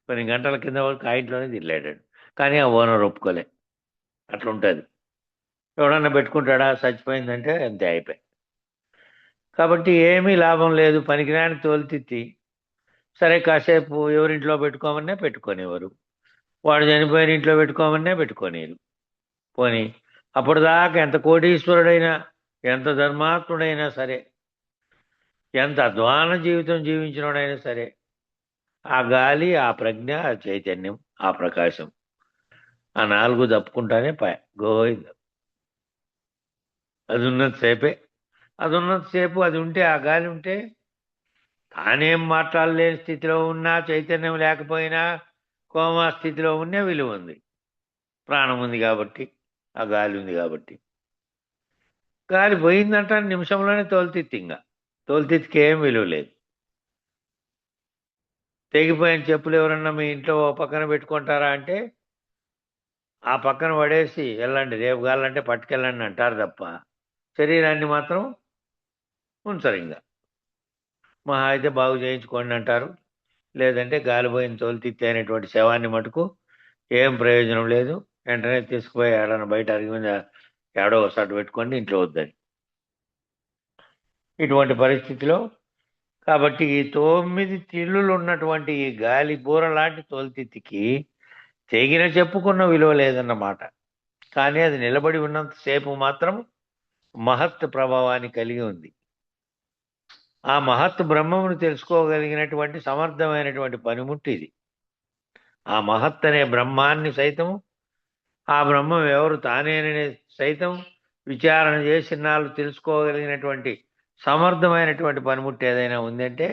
కొన్ని గంటల కింద వరకు ఆ ఇంట్లోనే తిరిలాడాడు, కానీ ఆ ఓనర్ ఒప్పుకోలే. అట్లా ఉంటుంది. ఎవడన్నా పెట్టుకుంటాడా, చచ్చిపోయిందంటే అంతే, అయిపోయి. కాబట్టి ఏమీ లాభం లేదు, పనికిరాని తోలుతిత్తి. సరే కాసేపు ఎవరింట్లో పెట్టుకోమన్నా పెట్టుకోనివ్వరు, వాడు చనిపోయిన ఇంట్లో పెట్టుకోమన్నా పెట్టుకోనిరు. పోనీ అప్పుడు దాకా ఎంత కోటీశ్వరుడైనా, ఎంత ధర్మాత్ముడైనా సరే, ఎంత అధ్వాన జీవితం జీవించినోడైనా సరే, ఆ గాలి, ఆ ప్రజ్ఞ, ఆ చైతన్యం, ఆ ప్రకాశం, ఆ నాలుగు తప్పుకుంటానే గోవింద. అది ఉన్నంతసేపే, అది ఉన్నంతసేపు అది ఉంటే, ఆ గాలి ఉంటే, తానేం మాట్లాడలేని స్థితిలో ఉన్నా, చైతన్యం లేకపోయినా, కోమా స్థితిలో ఉన్నా విలువ ఉంది. ప్రాణం ఉంది కాబట్టి, ఆ గాలి ఉంది కాబట్టి. గాలి పోయిందంట నిమిషంలోనే తోలుతిత్తి, ఇంకా తోలుతిత్తికి ఏం విలువ లేదు. తెగిపోయిన చెప్పులు ఎవరన్నా మీ ఇంట్లో ఓ పక్కన పెట్టుకుంటారా అంటే, ఆ పక్కన పడేసి వెళ్ళండి, రేపు కావాలంటే పట్టుకెళ్ళండి అంటారు తప్ప శరీరాన్ని మాత్రం ఉంచరు. ఇంకా మహా అయితే బాగు చేయించుకోండి అంటారు, లేదంటే గాలిపోయిన తోలుతిత్తి అనేటువంటి శవాన్ని మటుకు ఏం ప్రయోజనం లేదు, వెంటనే తీసుకుపోయి ఏడన్నా బయట అరిగి మీద ఏడో ఒకసారి పెట్టుకోండి, ఇంట్లో వద్దని. ఇటువంటి పరిస్థితిలో కాబట్టి ఈ 9 తిల్లులు ఉన్నటువంటి ఈ గాలి బూర లాంటి తోలుతిత్తికి తెగిన చెప్పుకున్న విలువ లేదన్నమాట. కానీ అది నిలబడి ఉన్నంతసేపు మాత్రం మహత్ ప్రభావాన్ని కలిగి ఉంది. ఆ మహత్ బ్రహ్మమును తెలుసుకోగలిగినటువంటి సమర్థమైనటువంటి పనిముట్టు ఇది. ఆ మహత్ అనే బ్రహ్మాన్ని సైతం, ఆ బ్రహ్మం ఎవరు తానేననే సైతం విచారణ చేసి నాళ్ళు తెలుసుకోగలిగినటువంటి సమర్థమైనటువంటి పనిముట్టు ఏదైనా ఉందంటే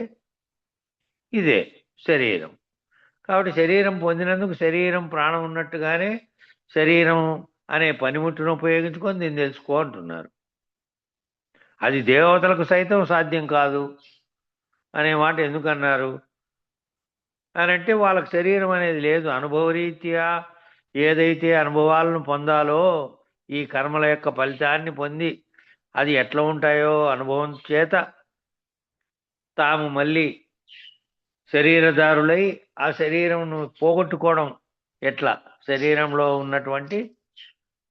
ఇదే శరీరం. కాబట్టి శరీరం పొందినందుకు శరీరం ప్రాణం ఉన్నట్టుగానే శరీరం అనే పనిముట్టును ఉపయోగించుకొని దీన్ని తెలుసుకో అంటున్నారు. అది దేవతలకు సైతం సాధ్యం కాదు అనే మాట ఎందుకన్నారు అని అంటే, వాళ్ళకి శరీరం అనేది లేదు. అనుభవరీత్యా ఏదైతే అనుభవాలను పొందాలో, ఈ కర్మల యొక్క ఫలితాన్ని పొంది అది ఎట్లా ఉంటాయో అనుభవం చేత తాము మళ్ళీ శరీరదారులై ఆ శరీరంను పోగొట్టుకోవడం ఎట్లా, శరీరంలో ఉన్నటువంటి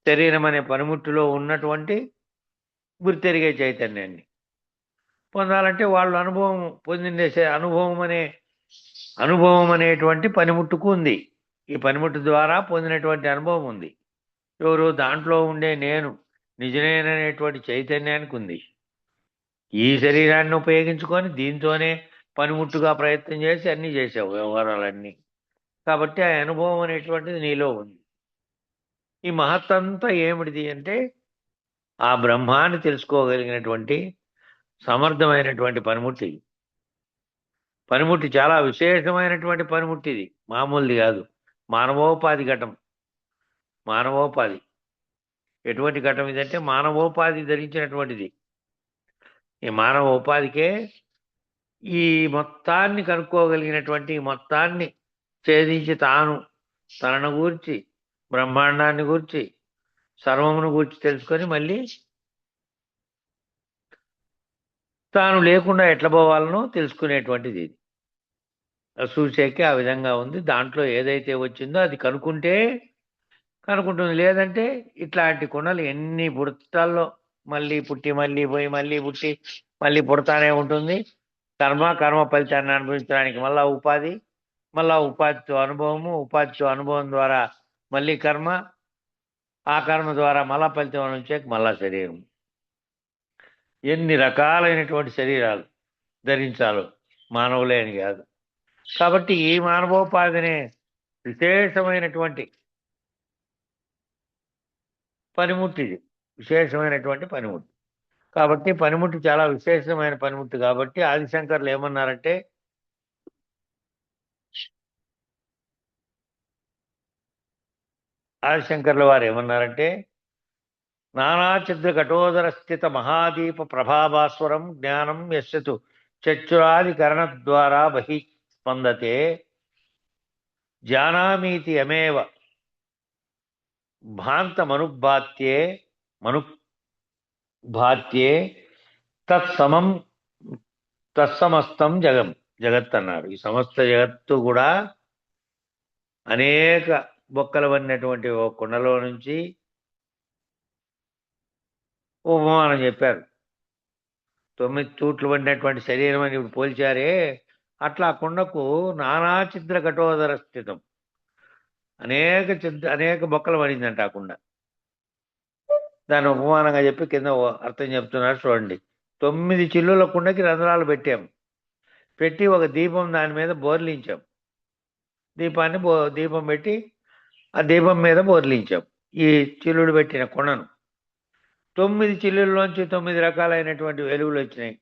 శరీరం అనే పనిముట్టులో ఉన్నటువంటి గుర్తెరిగే చైతన్యాన్ని పొందాలంటే వాళ్ళు అనుభవం పొందిండే అనుభవం అనేటువంటి పనిముట్టుకు ఉంది. ఈ పనిముట్టు ద్వారా పొందినటువంటి అనుభవం ఉంది. ఎవరు దాంట్లో ఉండే నేను నిజనేననేటువంటి చైతన్యానికి ఉంది. ఈ శరీరాన్ని ఉపయోగించుకొని దీంతోనే పనిముట్టుగా ప్రయత్నం చేసి అన్నీ చేసావు వ్యవహారాలన్నీ. కాబట్టి ఆ అనుభవం అనేటువంటిది నీలో ఉంది. ఈ మహత్తంతా ఏమిటిది అంటే, ఆ బ్రహ్మాన్ని తెలుసుకోగలిగినటువంటి సమర్థమైనటువంటి పనిముట్టి. పనిముట్టి చాలా విశేషమైనటువంటి పనిముట్టి, ఇది మామూలుది కాదు. మానవోపాధి ఘటం. మానవోపాధి ఎటువంటి ఘటం ఇదంటే మానవోపాధి ధరించినటువంటిది. ఈ మానవ ఉపాధికే ఈ మొత్తాన్ని కనుక్కోగలిగినటువంటి, ఈ మొత్తాన్ని ఛేదించి తనను గూర్చి, బ్రహ్మాండాన్ని గూర్చి, సర్వమును గూర్చి తెలుసుకొని మళ్ళీ తాను లేకుండా ఎట్లా పోవాలనో తెలుసుకునేటువంటిది ఇది. చూసేకి ఆ విధంగా ఉంది. దాంట్లో ఏదైతే వచ్చిందో అది కనుక్కుంటుంది. లేదంటే ఇట్లాంటి కుండలు ఎన్ని పుడతల్లో మళ్ళీ పుట్టి, మళ్ళీ పోయి, మళ్ళీ పుట్టి, మళ్ళీ పుడతానే ఉంటుంది. కర్మ ఫలితాన్ని అనుభవించడానికి మళ్ళా ఉపాధితో అనుభవము, ఉపాధితో అనుభవం ద్వారా మళ్ళీ కర్మ, ఆ కర్మ ద్వారా మళ్ళా ఫలితం నుంచే మళ్ళా శరీరం. ఎన్ని రకాలైనటువంటి శరీరాలు ధరించాలో మానవులే అని కాదు. కాబట్టి ఈ మానవోపాధినే విశేషమైనటువంటి పనిముట్టు, ఇది విశేషమైనటువంటి పనిముట్టు. కాబట్టి పనిముట్టు చాలా విశేషమైన పనిముట్టు. కాబట్టి ఆదిశంకర్లు ఏమన్నారంటే, ఆదిశంకర్ల వారు ఏమన్నారంటే, నానాఛిద్ర ఘటోదర స్థిత మహాదీప ప్రభాభాస్వరం జ్ఞానం యస్యతు చక్షురాదికరణ ద్వారా బహి స్పందతే జానామీతి యమేవ భాంతమనుభాత్యే తత్సమస్తం జగత్ అన్నారు. ఈ సమస్త జగత్తు కూడా అనేక బొక్కలు పడినటువంటి ఓ కుండలో నుంచి ఉపమానం చెప్పారు. 9 తూట్లు పడినటువంటి శరీరం అని ఇప్పుడు పోల్చారే, అట్లా ఆ కుండకు నానాఛిద్ర ఘటోదర స్థితం, అనేక బొక్కలు పడిందంట ఆ కుండ. దాన్ని ఉపమానంగా చెప్పి కింద అర్థం చెప్తున్నారు చూడండి. 9 చిల్లుల కుండకి రంధ్రాలు పెట్టాం, పెట్టి ఒక దీపం దాని మీద బోర్లించాం, దీపం పెట్టి ఆ దీపం మీద బోర్లించాం ఈ చిల్లుడు పెట్టిన కుండను. 9 చిల్లుల్లోంచి 9 రకాలైనటువంటి వెలుగులు వచ్చినాయి,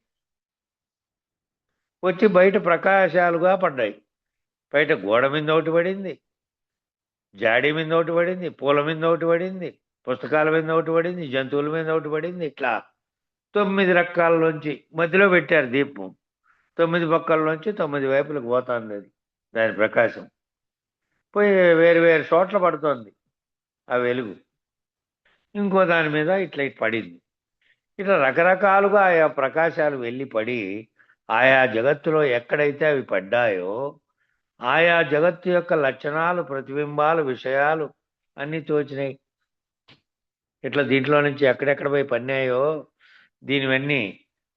వచ్చి బయట ప్రకాశాలుగా పడ్డాయి. బయట గోడ మీద ఒకటి పడింది, జాడి మీద ఒకటి పడింది, పూల మీద ఒకటి పడింది, పుస్తకాల మీద ఒకటి పడింది, జంతువుల మీద ఒకటి పడింది. ఇట్లా 9 రకాలలోంచి మధ్యలో పెట్టారు దీపం. 9 పక్కల్లోంచి 9 వైపులకు పోతుంది అది, దాని ప్రకాశం పోయి వేరు చోట్ల పడుతోంది ఆ వెలుగు. ఇంకో దాని మీద ఇట్లా పడింది. ఇట్లా రకరకాలుగా ఆయా ప్రకాశాలు వెళ్ళి పడి ఆయా జగత్తులో ఎక్కడైతే అవి పడ్డాయో ఆయా జగత్తు యొక్క లక్షణాలు, ప్రతిబింబాలు, విషయాలు అన్నీ తోచినాయి. ఇట్లా దీంట్లో నుంచి ఎక్కడెక్కడ పోయి పడినాయో దీనివన్నీ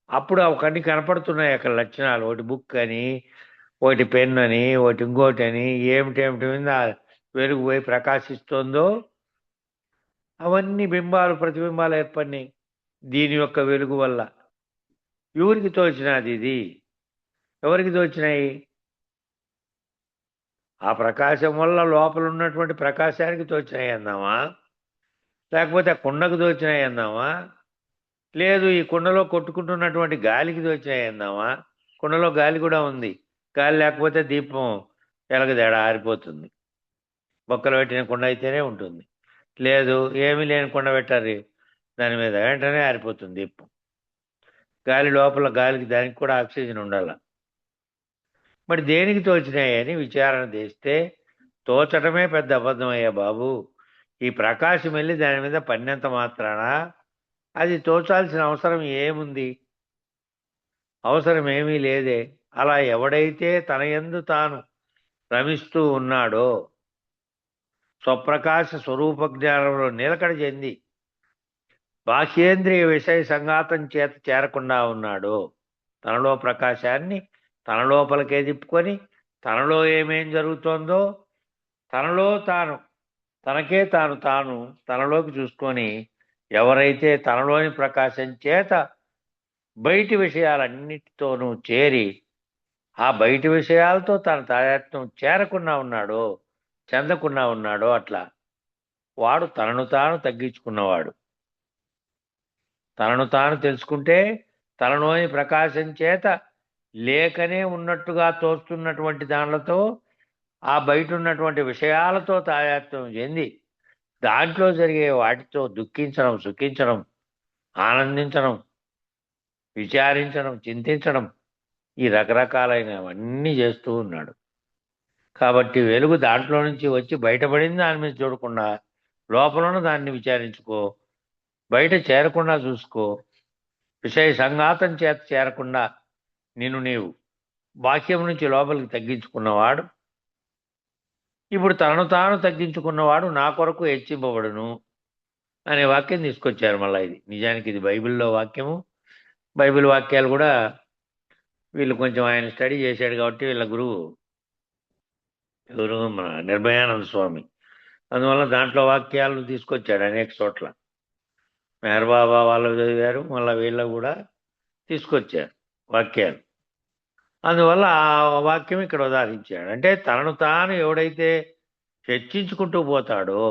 అప్పుడు అవన్నీ కనపడుతున్నాయి. అక్కడ లక్షణాలు, ఒకటి బుక్ అని, ఒకటి పెన్ అని, ఒకటి ఇంకోటి అని, ఏమిటేమిటి మీద వెలుగు పోయి ప్రకాశిస్తుందో అవన్నీ బింబాలు, ప్రతిబింబాలు ఏర్పడినాయి దీని యొక్క వెలుగు వల్ల. ఎవరికి తోచినది ఇది? ఎవరికి తోచినాయి? ఆ ప్రకాశం వల్ల లోపల ఉన్నటువంటి ప్రకాశానికి తోచినాయి అందామా, లేకపోతే ఆ కుండకు తోచినాయి అందామా, లేదు ఈ కుండలో కొట్టుకుంటున్నటువంటి గాలికి తోచినాయి అందామా? కుండలో గాలి కూడా ఉంది, గాలి లేకపోతే దీపం ఎలగదేడా ఆరిపోతుంది. బొక్కలు పెట్టిన కుండ అయితేనే ఉంటుంది, లేదు ఏమీ లేని కుండ పెట్టారు దాని మీద, వెంటనే ఆరిపోతుంది దీపం. గాలి లోపల, గాలికి దానికి కూడా ఆక్సిజన్ ఉండాల. మరి దేనికి తోచినాయని విచారణ చేస్తే తోచటమే పెద్ద అబద్ధమయ్యా బాబు. ఈ ప్రకాశం వెళ్ళి దాని మీద పడినంత మాత్రాన అది తోచాల్సిన అవసరం ఏముంది? అవసరం ఏమీ లేదే. అలా ఎవడైతే తన యందు తాను రమిస్తూ ఉన్నాడో, స్వప్రకాశ స్వరూప జ్ఞానంలో నిలకడ చెంది బాహ్యేంద్రియ విషయ సంఘాతం చేత చేరకుండా ఉన్నాడో, తనలో ప్రకాశాన్ని తన లోపలికే తిప్పుకొని తనలో ఏమేం జరుగుతోందో తనలో తాను, తనకే తాను తనలోకి చూసుకొని ఎవరైతే తనలోని ప్రకాశం చేత బయటి విషయాలన్నిటితోనూ చేరి ఆ బయటి విషయాలతో తన తాదాత్మ్యం చెందకుండా ఉన్నాడో అట్లా వాడు తనను తాను తగ్గించుకున్నవాడు. తనను తాను తెలుసుకుంటే తనలోని ప్రకాశం చేత లేకనే ఉన్నట్టుగా తోస్తున్నటువంటి దానిలతో, ఆ బయట ఉన్నటువంటి విషయాలతో తాదాత్మ్యం చెంది దాంట్లో జరిగే వాటితో దుఃఖించడం, సుఖించడం, ఆనందించడం, విచారించడం, చింతించడం, ఈ రకరకాలైనవన్నీ చేస్తూ ఉన్నాడు. కాబట్టి వెలుగు దాంట్లో నుంచి వచ్చి బయటపడింది దాని మీద చూడకుండా లోపల దాన్ని విచారించుకో, బయట చేరకుండా చూసుకో, విషయ సంఘాతం చేత చేరకుండా నిన్ను నీవు బాహ్యం నుంచి లోపలికి తగ్గించుకున్నవాడు ఇప్పుడు తనను తాను తగ్గించుకున్నవాడు నా కొరకు హెచ్చింపబడును అనే వాక్యం తీసుకొచ్చారు. మళ్ళీ ఇది నిజానికి ఇది బైబిల్లో వాక్యము. బైబిల్ వాక్యాలు కూడా వీళ్ళు కొంచెం ఆయన స్టడీ చేశాడు కాబట్టి వీళ్ళ గురువు మన నిర్భయానంద స్వామి. అందువల్ల దాంట్లో వాక్యాలను తీసుకొచ్చాడు అనేక చోట్ల. మెహర్ బాబా వాళ్ళు చదివారు, మళ్ళీ వీళ్ళు కూడా తీసుకొచ్చారు వాక్యాలు. అందువల్ల ఆ వాక్యం ఇక్కడ ఉదాహరించాడు. అంటే తనను తాను ఎవడైతే చర్చించుకుంటూ పోతాడో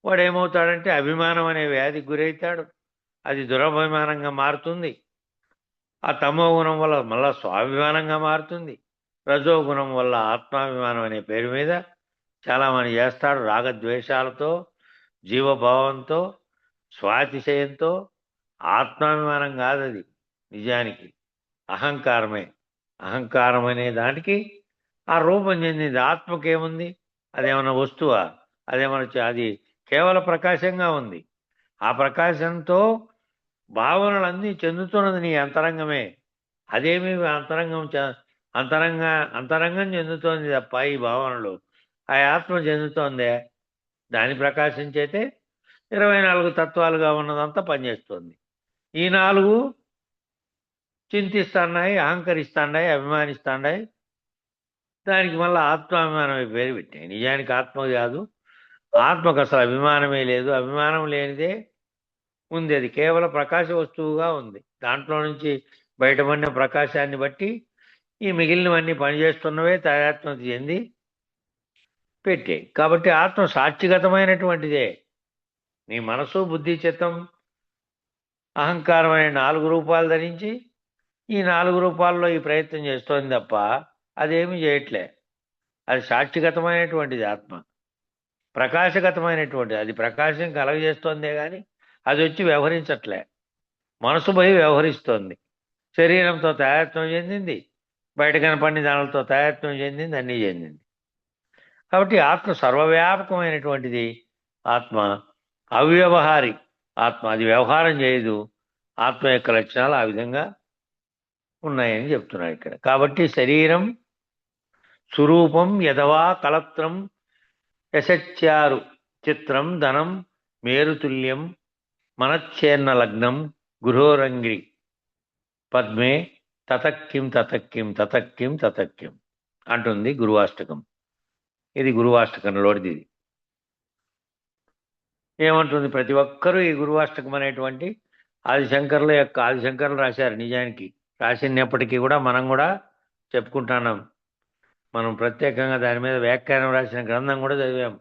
వాడు ఏమవుతాడంటే అభిమానం అనే వ్యాధికి గురవుతాడు. అది దురభిమానంగా మారుతుంది. ఆ తమో గుణం వల్ల మళ్ళా స్వాభిమానంగా మారుతుంది. రజో గుణం వల్ల ఆత్మాభిమానం అనే పేరు మీద చాలామంది చేస్తాడు. రాగద్వేషాలతో, జీవభావంతో, స్వాతిశయంతో. ఆత్మాభిమానం కాదు అది, నిజానికి అహంకారమే. అహంకారం అనే దానికి ఆ రూపం చెందింది. ఆత్మకేముంది? అదేమన్నా వస్తువా? అదేమన్నా అది కేవల ప్రకాశంగా ఉంది. ఆ ప్రకాశంతో భావనలన్నీ చెందుతున్నది నీ అంతరంగమే. అదేమి అంతరంగం చెందుతోంది తప్ప ఈ భావనలు ఆ ఆత్మ చెందుతోందే. దాని ప్రకాశం చేతే 24 తత్వాలుగా ఉన్నదంతా పనిచేస్తుంది. ఈ 4 చింతిస్తున్నాయి, అహంకరిస్తున్నాయి, అభిమానిస్తున్నాయి. దానికి మళ్ళీ ఆత్మాభిమానం పేరు పెట్టాయి. నిజానికి ఆత్మ కాదు, ఆత్మకు అసలు అభిమానమే లేదు. అభిమానం లేనిదే ఉంది. అది కేవలం ప్రకాశ వస్తువుగా ఉంది. దాంట్లో నుంచి బయటపడిన ప్రకాశాన్ని బట్టి ఈ మిగిలినవన్నీ పనిచేస్తున్నవే తాదాత్మ్యత చెంది పెట్టాయి. కాబట్టి ఆత్మ సాక్షిగతమైనటువంటిదే. నీ మనసు, బుద్ధి, చిత్తం, అహంకారం అనే 4 రూపాలు ధరించి ఈ 4 రూపాల్లో ఈ ప్రయత్నం చేస్తోంది తప్ప అదేమీ చేయట్లే. అది సాక్షిగతమైనటువంటిది. ఆత్మ ప్రకాశగతమైనటువంటిది. అది ప్రకాశం కలగజేస్తోందే కానీ అది వచ్చి వ్యవహరించట్లే. మనసు పోయి వ్యవహరిస్తోంది. శరీరంతో తాదాత్మ్యం చెందింది, బయట కనపడిన దానితో తాదాత్మ్యం చెందింది, అన్నీ చెందింది. కాబట్టి ఆత్మ సర్వవ్యాపకమైనటువంటిది. ఆత్మ అవ్యవహారి. ఆత్మ అది వ్యవహారం చేయదు. ఆత్మ యొక్క లక్షణాలు ఆ విధంగా ఉన్నాయని చెప్తున్నాడు ఇక్కడ. కాబట్టి శరీరం స్వరూపం యథవా కలత్రం యశచ్చారు చిత్రం ధనం మేరుతుల్యం మనచ్చేన్న లగ్నం గృహోరంగి పద్మే తతక్కిం తతక్కిం తతక్కిం తతక్కిం అంటుంది గురువాష్టకం. ఇది గురువాష్టకంలోది. ఇది ఏమంటుంది? ప్రతి ఒక్కరూ ఈ గురువాష్టకం అనేటువంటి ఆదిశంకర్లు రాశారు. నిజానికి రాసినప్పటికీ కూడా మనం కూడా చెప్పుకుంటున్నాం. మనం ప్రత్యేకంగా దాని మీద వ్యాఖ్యానం రాసిన గ్రంథం కూడా చదివాం.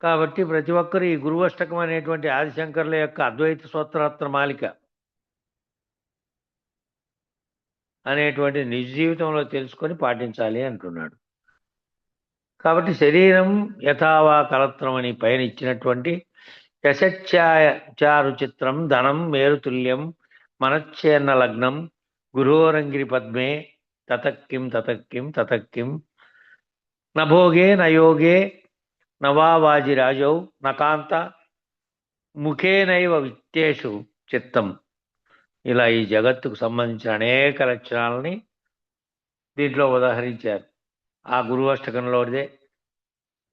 కాబట్టి ప్రతి ఒక్కరు ఈ గురువష్టకం అనేటువంటి ఆదిశంకర్ల యొక్క అద్వైత సూత్రరత్న మాలిక అనేటువంటి నిజ జీవితంలో తెలుసుకొని పాటించాలి అంటున్నాడు. కాబట్టి శరీరం యథావా కలత్రం అని పైన ఇచ్చినటువంటి యశచ్చారు చిత్రం ధనం మేరుతుల్యం మనచ్చేన్న లగ్నం గురోరంగిరి పద్మే తతక్కిం తతక్కిం తతక్కిం నభోగే నయోగే నవావాజిరాజౌ నకాంత ముఖేనైవ విత్తేషు చిత్తం. ఇలా ఈ జగత్తుకు సంబంధించిన అనేక లక్షణాలని దీంట్లో ఉదాహరించారు. ఆ గురువాష్టకంలోదే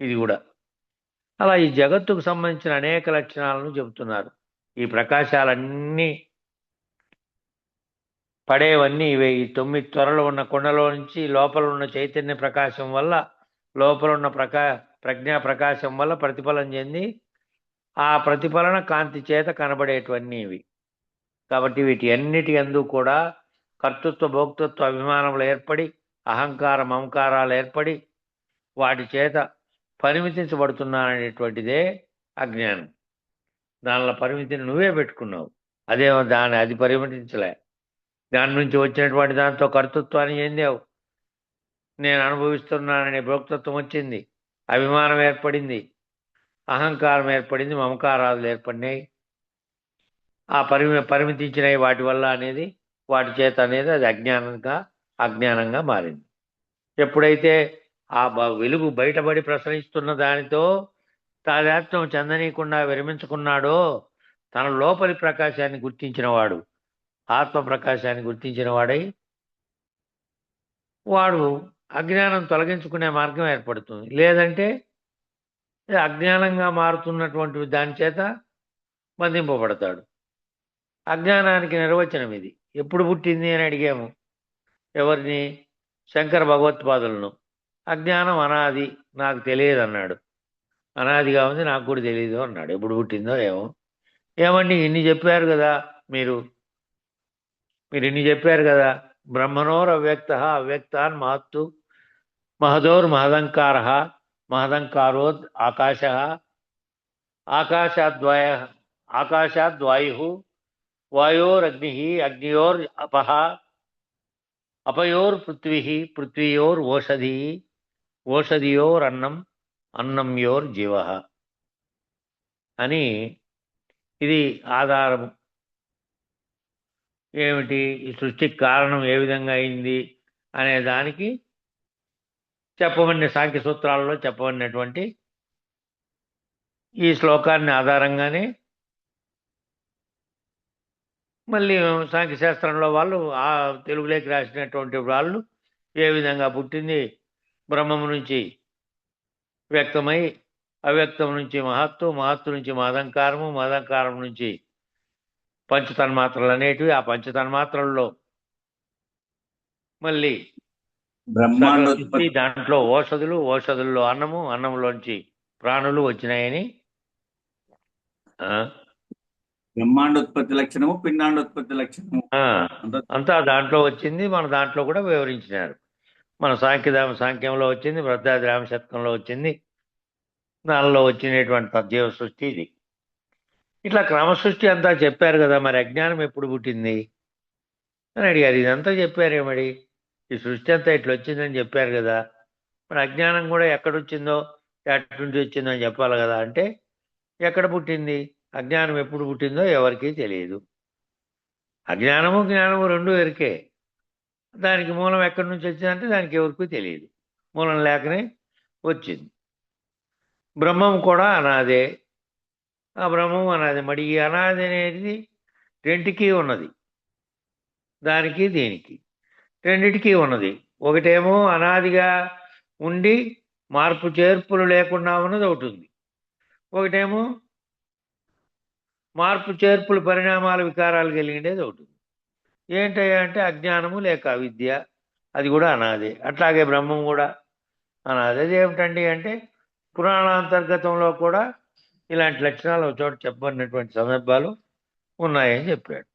ఇది కూడా. అలా ఈ జగత్తుకు సంబంధించిన అనేక లక్షణాలను చెబుతున్నారు. ఈ ప్రకాశాలన్నీ పడేవన్నీ ఇవే. ఈ 9 త్వరలో ఉన్న కొండలో నుంచి లోపల ఉన్న చైతన్య ప్రకాశం వల్ల, లోపల ఉన్న ప్రజ్ఞా ప్రకాశం వల్ల ప్రతిఫలం చెంది ఆ ప్రతిఫలన కాంతి చేత కనబడేటివన్నీ ఇవి. కాబట్టి వీటి అన్నిటి యందు కూడా కర్తృత్వ భోక్తృత్వ అభిమానములు ఏర్పడి, అహంకార మమకారాలు ఏర్పడి వాటి చేత పరిమితించబడుతున్నాననేటువంటిదే అజ్ఞానం. దానిలో పరిమితిని నువ్వే పెట్టుకున్నావు. అది పరిమితించలే. దాని నుంచి వచ్చినటువంటి దాంతో కర్తృత్వాన్ని చెందావు. నేను అనుభవిస్తున్నాననే భోక్తృత్వం వచ్చింది, అభిమానం ఏర్పడింది, అహంకారం ఏర్పడింది, మమకారాలు ఏర్పడినాయి. ఆ పరిమితించినవి వాటి వల్ల అనేది, వాటి చేత అనేది అది అజ్ఞానంగా మారింది. ఎప్పుడైతే ఆ వెలుగు బయటపడి ప్రసరిస్తున్న దానితో తాదాత్మ్యం చెందనీయకుండా విరమించుకున్నాడో, తన లోపలి ప్రకాశాన్ని గుర్తించిన వాడు, ఆత్మ ప్రకాశాన్ని గుర్తించిన వాడై వాడు అజ్ఞానం తొలగించుకునే మార్గం ఏర్పడుతుంది. లేదంటే అజ్ఞానంగా మారుతున్నటువంటి దాని చేత బంధింపబడతాడు. అజ్ఞానానికి నిర్వచనం ఇది. ఎప్పుడు పుట్టింది అని అడిగాము ఎవరిని? శంకర భగవత్పాదులను. అజ్ఞానం అనాది, నాకు తెలియదు అన్నాడు. అనాదిగా ఉంది, నాకు కూడా తెలియదు అన్నాడు. ఎప్పుడు పుట్టిందో ఏమో. ఏమండి ఇన్ని చెప్పారు కదా మీరు ఇన్ని చెప్పారు కదా. బ్రహ్మణోర్ అవ్యక్త అవ్యక్తాన్ మహత్తు మహదోర్ మహదంకార మహదంకారోద్ ఆకాశ ఆకాశాద్వాయ ఆకాశాద్వాయు వాయోరగ్ని అగ్నియోర్ అపహ అపయోర్ పృథ్వీ పృథ్వీయోర్ ఓషధి ఓషధియోర్ అన్నం అన్నంయోర్ జీవ అని ఇది ఆధారము. ఏమిటి ఈ సృష్టికి కారణం ఏ విధంగా అయింది అనే దానికి చెప్పబడిన సాంఖ్య సూత్రాలలో చెప్పబడినటువంటి ఈ శ్లోకాన్ని ఆధారంగానే మళ్ళీ సాంఖ్యశాస్త్రంలో వాళ్ళు ఆ తెలుగులోకి రాసినటువంటి వాళ్ళు ఏ విధంగా పుట్టింది, బ్రహ్మము నుంచి వ్యక్తమై అవ్యక్తం నుంచి మహత్తు, మహత్తు నుంచి మహదంకారము, మహదంకారం నుంచి పంచతన్మాత్రలు అనేటివి, ఆ పంచతన్మాత్రల్లో మళ్ళీ సకల సృష్టి, దాంట్లో ఓషధులు, ఓషధుల్లో అన్నము, అన్నంలోంచి ప్రాణులు వచ్చినాయని బ్రహ్మాండోత్పత్తి లక్షణము, పిండాండోత్పత్తి లక్షణము అంతా దాంట్లో వచ్చింది. మన దాంట్లో కూడా వివరించినారు. మన సాంఖ్యంలో వచ్చింది, వృద్ధాది రామశతకంలో వచ్చింది, దానిలో వచ్చినటువంటి తద్జీవ సృష్టి ఇది. ఇట్లా క్రమసృష్టి అంతా చెప్పారు కదా. మరి అజ్ఞానం ఎప్పుడు పుట్టింది అని అడిగారు. ఇదంతా చెప్పారేమడి, ఈ సృష్టి అంతా ఇట్లా వచ్చిందని చెప్పారు కదా. మరి అజ్ఞానం కూడా ఎక్కడొచ్చిందో ఎక్కడి నుంచి వచ్చిందో అని చెప్పాలి కదా. అంటే ఎక్కడ పుట్టింది, అజ్ఞానం ఎప్పుడు పుట్టిందో ఎవరికీ తెలియదు. అజ్ఞానము జ్ఞానము రెండు ఎరికే. దానికి మూలం ఎక్కడి నుంచి వచ్చిందంటే దానికి ఎవరికీ తెలియదు. మూలం లేకనే వచ్చింది. బ్రహ్మం కూడా అనాదే. ఆ బ్రహ్మం అనాది. మరి ఈ అనాది అనేది రెంటికి ఉన్నది, దానికి దీనికి రెండిటికి ఉన్నది. ఒకటేమో అనాదిగా ఉండి మార్పు చేర్పులు లేకుండా ఉన్నది ఒకటి ఉంది. ఒకటేమో మార్పు చేర్పులు పరిణామాలు వికారాలు కలిగిండేది ఒకటి ఉంది. ఏంటయ్యా అంటే అజ్ఞానము లేక అవిద్య, అది కూడా అనాదే. అట్లాగే బ్రహ్మం కూడా అనాదే. అదేమిటండి అంటే పురాణాంతర్గతంలో కూడా ఇలాంటి లక్షణాలు ఒక చోట చెప్పబడినటువంటి సందర్భాలు ఉన్నాయని చెప్పాడు.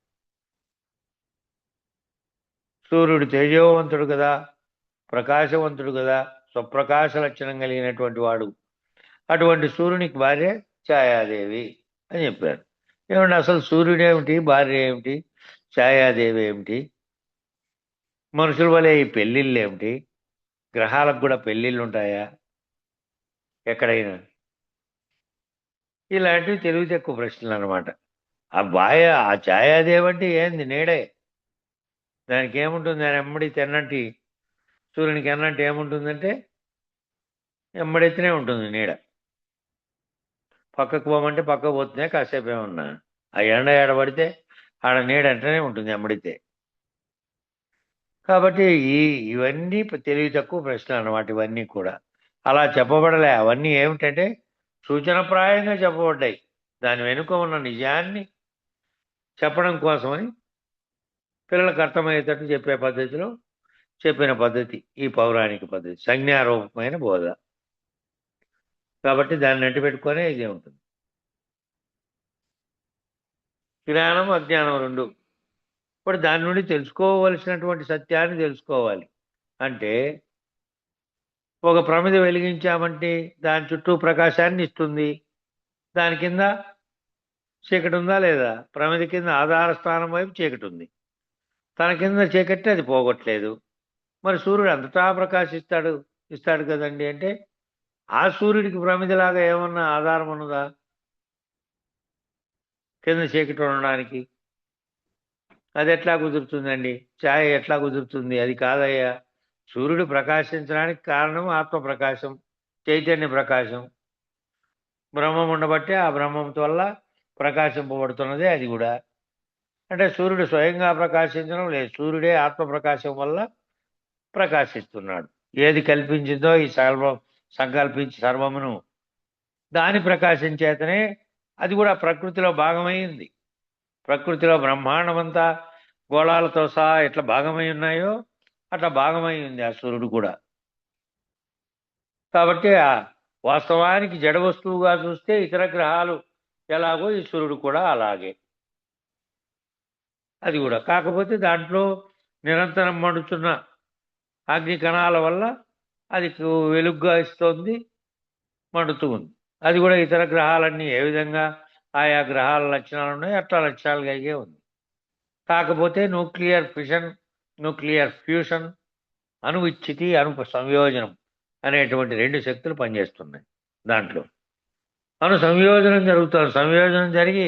సూర్యుడు తేజోవంతుడు కదా, ప్రకాశవంతుడు కదా, స్వప్రకాశ లక్షణం కలిగినటువంటి వాడు. అటువంటి సూర్యునికి భార్య ఛాయాదేవి అని చెప్పారు. ఏమంటే అసలు సూర్యుడు ఏమిటి, భార్య ఏమిటి, ఛాయాదేవి ఏమిటి, మనుషుల వలె ఈ పెళ్ళిళ్ళు ఏమిటి, గ్రహాలకు కూడా పెళ్ళిళ్ళు ఉంటాయా ఎక్కడైనా? ఇలాంటివి తెలివి తక్కువ ప్రశ్నలు అనమాట. ఆ ఛాయాదేవి అంటే ఏంది, నీడే. దానికి ఏముంటుంది, దాని ఎమ్మడి తెన్నంటి సూర్యునికి ఎన్నంటి ఏముంటుందంటే ఎమ్మడెత్తినే ఉంటుంది నీడ. పక్కకు పోమంటే పక్కకు పోతున్నాయి, కాసేపు ఏమన్నా ఆ ఎండ ఏడబడితే ఆడ నీడ అంటేనే ఉంటుంది ఎమ్మడితే. కాబట్టి ఇవన్నీ తెలివి తక్కువ ప్రశ్నలు అన్నమాట. ఇవన్నీ కూడా అలా చెప్పబడలే. అవన్నీ ఏమిటంటే సూచనప్రాయంగా చెప్పబడ్డాయి. దాని వెనుక ఉన్న నిజాన్ని చెప్పడం కోసమని పిల్లలకు అర్థమయ్యేటట్టు చెప్పే పద్ధతిలో చెప్పిన పద్ధతి ఈ పౌరాణిక పద్ధతి, సంజ్ఞారూపమైన బోధ. కాబట్టి దాన్ని అంటి పెట్టుకొనే ఇదే ఉంటుంది. జ్ఞానం అజ్ఞానం రెండు. ఇప్పుడు దాని నుండి తెలుసుకోవలసినటువంటి సత్యాన్ని తెలుసుకోవాలి. అంటే ఒక ప్రమిద వెలిగించామంటే దాని చుట్టూ ప్రకాశాన్ని ఇస్తుంది. దాని కింద చీకటి ఉందా లేదా? ప్రమిద కింద ఆధార స్థానం వైపు చీకటి ఉంది. తన కింద చీకటి అది పోగొట్టలేదు. మరి సూర్యుడు అంతటా ఇస్తాడు కదండి. అంటే ఆ సూర్యుడికి ప్రమిదలాగా ఏమన్నా ఆధారం ఉన్నదా కింద చీకటి ఉండడానికి? అది ఎట్లా కుదురుతుందండి? ఛాయ ఎట్లా కుదురుతుంది? అది కాదయ్యా. సూర్యుడు ప్రకాశించడానికి కారణం ఆత్మప్రకాశం, చైతన్య ప్రకాశం. బ్రహ్మం ఉండబట్టే ఆ బ్రహ్మంతో వల్ల ప్రకాశింపబడుతున్నదే అది కూడా. అంటే సూర్యుడు స్వయంగా ప్రకాశించడం లేదు, సూర్యుడే ఆత్మప్రకాశం వల్ల ప్రకాశిస్తున్నాడు. ఏది కల్పించిందో ఈ సంకల్పించి సర్వమును దాని ప్రకాశం చేతనే అది కూడా ప్రకృతిలో భాగమైంది. ప్రకృతిలో బ్రహ్మాండం అంతా గోళాలతో సహా ఎట్లా భాగమై ఉన్నాయో అట్లా భాగమై ఉంది ఆ సూర్యుడు కూడా. కాబట్టి ఆ వాస్తవానికి జడ వస్తువుగా చూస్తే ఇతర గ్రహాలు ఎలాగో ఈ సూర్యుడు కూడా అలాగే. అది కూడా కాకపోతే దాంట్లో నిరంతరం మండుతున్న అగ్ని కణాల వల్ల అది వెలుగుగా ఇస్తోంది, మండుతూ ఉంది. అది కూడా ఇతర గ్రహాలన్నీ ఏ విధంగా ఆయా గ్రహాల లక్షణాలు ఉన్నాయో అట్లా లక్షణాలు కలిగే ఉంది. కాకపోతే న్యూక్లియర్ ఫిషన్, న్యూక్లియర్ ఫ్యూషన్, అణువిచ్ఛితి, అణు సంయోజనం అనేటువంటి 2 శక్తులు పనిచేస్తున్నాయి దాంట్లో. అణు సంయోజనం జరుగుతుంది. సంయోజనం జరిగి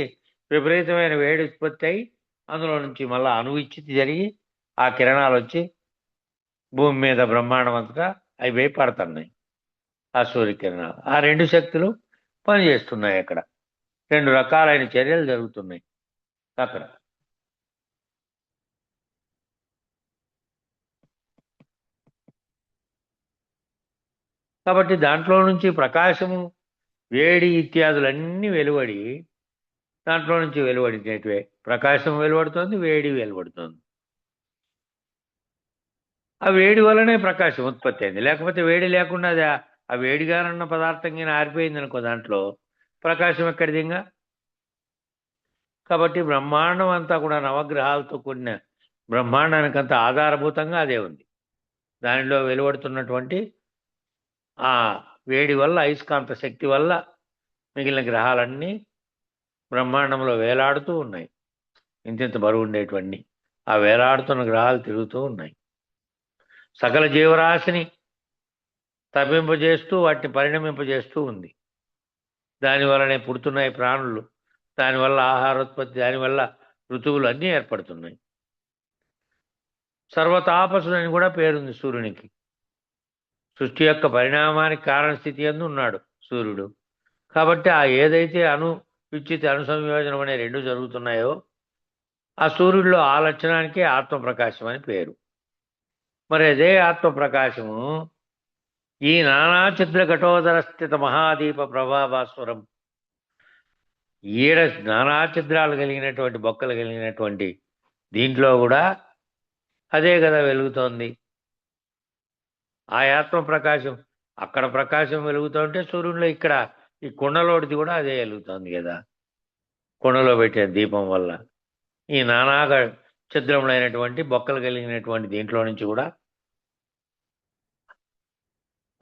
విపరీతమైన వేడి ఉత్పత్తి అయి అందులో నుంచి మళ్ళీ అణువిచ్ఛితి జరిగి ఆ కిరణాలు వచ్చి భూమి మీద బ్రహ్మాండం అంతటా అవి పడుతున్నాయి ఆ సూర్యకిరణాలు. ఆ 2 శక్తులు పనిచేస్తున్నాయి అక్కడ. 2 రకాలైన చర్యలు జరుగుతున్నాయి అక్కడ. కాబట్టి దాంట్లో నుంచి ప్రకాశము, వేడి ఇత్యాదులన్నీ వెలువడి దాంట్లో నుంచి వెలువడినట్టువే. ప్రకాశం వెలువడుతోంది, వేడి వెలువడుతోంది. ఆ వేడి వల్లనే ప్రకాశం ఉత్పత్తి అయింది. లేకపోతే వేడి లేకుండా అది ఆ వేడిగానున్న పదార్థం కింద ఆరిపోయింది అనుకో, దాంట్లో ప్రకాశం ఎక్కడిదిగా. కాబట్టి బ్రహ్మాండం అంతా కూడా నవగ్రహాలతో కూడిన బ్రహ్మాండానికి అంతా ఆధారభూతంగా అదే ఉంది. దానిలో వెలువడుతున్నటువంటి ఆ వేడి వల్ల, అయస్కాంత శక్తి వల్ల మిగిలిన గ్రహాలన్నీ బ్రహ్మాండంలో వేలాడుతూ ఉన్నాయి. ఇంతింత బరువు ఉండేటువంటి ఆ వేలాడుతున్న గ్రహాలు తిరుగుతూ ఉన్నాయి. సకల జీవరాశిని తప్పింపజేస్తూ వాటిని పరిణమింపజేస్తూ ఉంది. దానివల్లనే పుడుతున్నాయి ప్రాణులు, దానివల్ల ఆహారోత్పత్తి, దానివల్ల ఋతువులు అన్నీ ఏర్పడుతున్నాయి. సర్వతాపసుడని కూడా పేరుంది సూర్యునికి. సృష్టి యొక్క పరిణామానికి కారణస్థితి యందు ఉన్నాడు సూర్యుడు. కాబట్టి ఆ ఏదైతే విచ్చితి, సంయోజనం అనే 2 జరుగుతున్నాయో ఆ సూర్యుడిలో ఆ లక్షణానికి ఆత్మప్రకాశం అని పేరు. మరి అదే ఆత్మప్రకాశము ఈ నానా చిత్ర ఘటోదర స్థిత మహాదీప ప్రభాభాస్వరం, ఈడ నానా చిత్రాలు కలిగినటువంటి బొక్కలు కలిగినటువంటి దీంట్లో కూడా అదే కదా వెలుగుతోంది. ఆ ఆత్మ ప్రకాశం అక్కడ ప్రకాశం వెలుగుతుంటే సూర్యుడిలో ఇక్కడ ఈ కుండలోడిది కూడా అదే వెలుగుతోంది కదా. కుండలో పెట్టే దీపం వల్ల ఈ నానాగా ఛిద్రములైనటువంటి బొక్కలు కలిగినటువంటి దీంట్లో నుంచి కూడా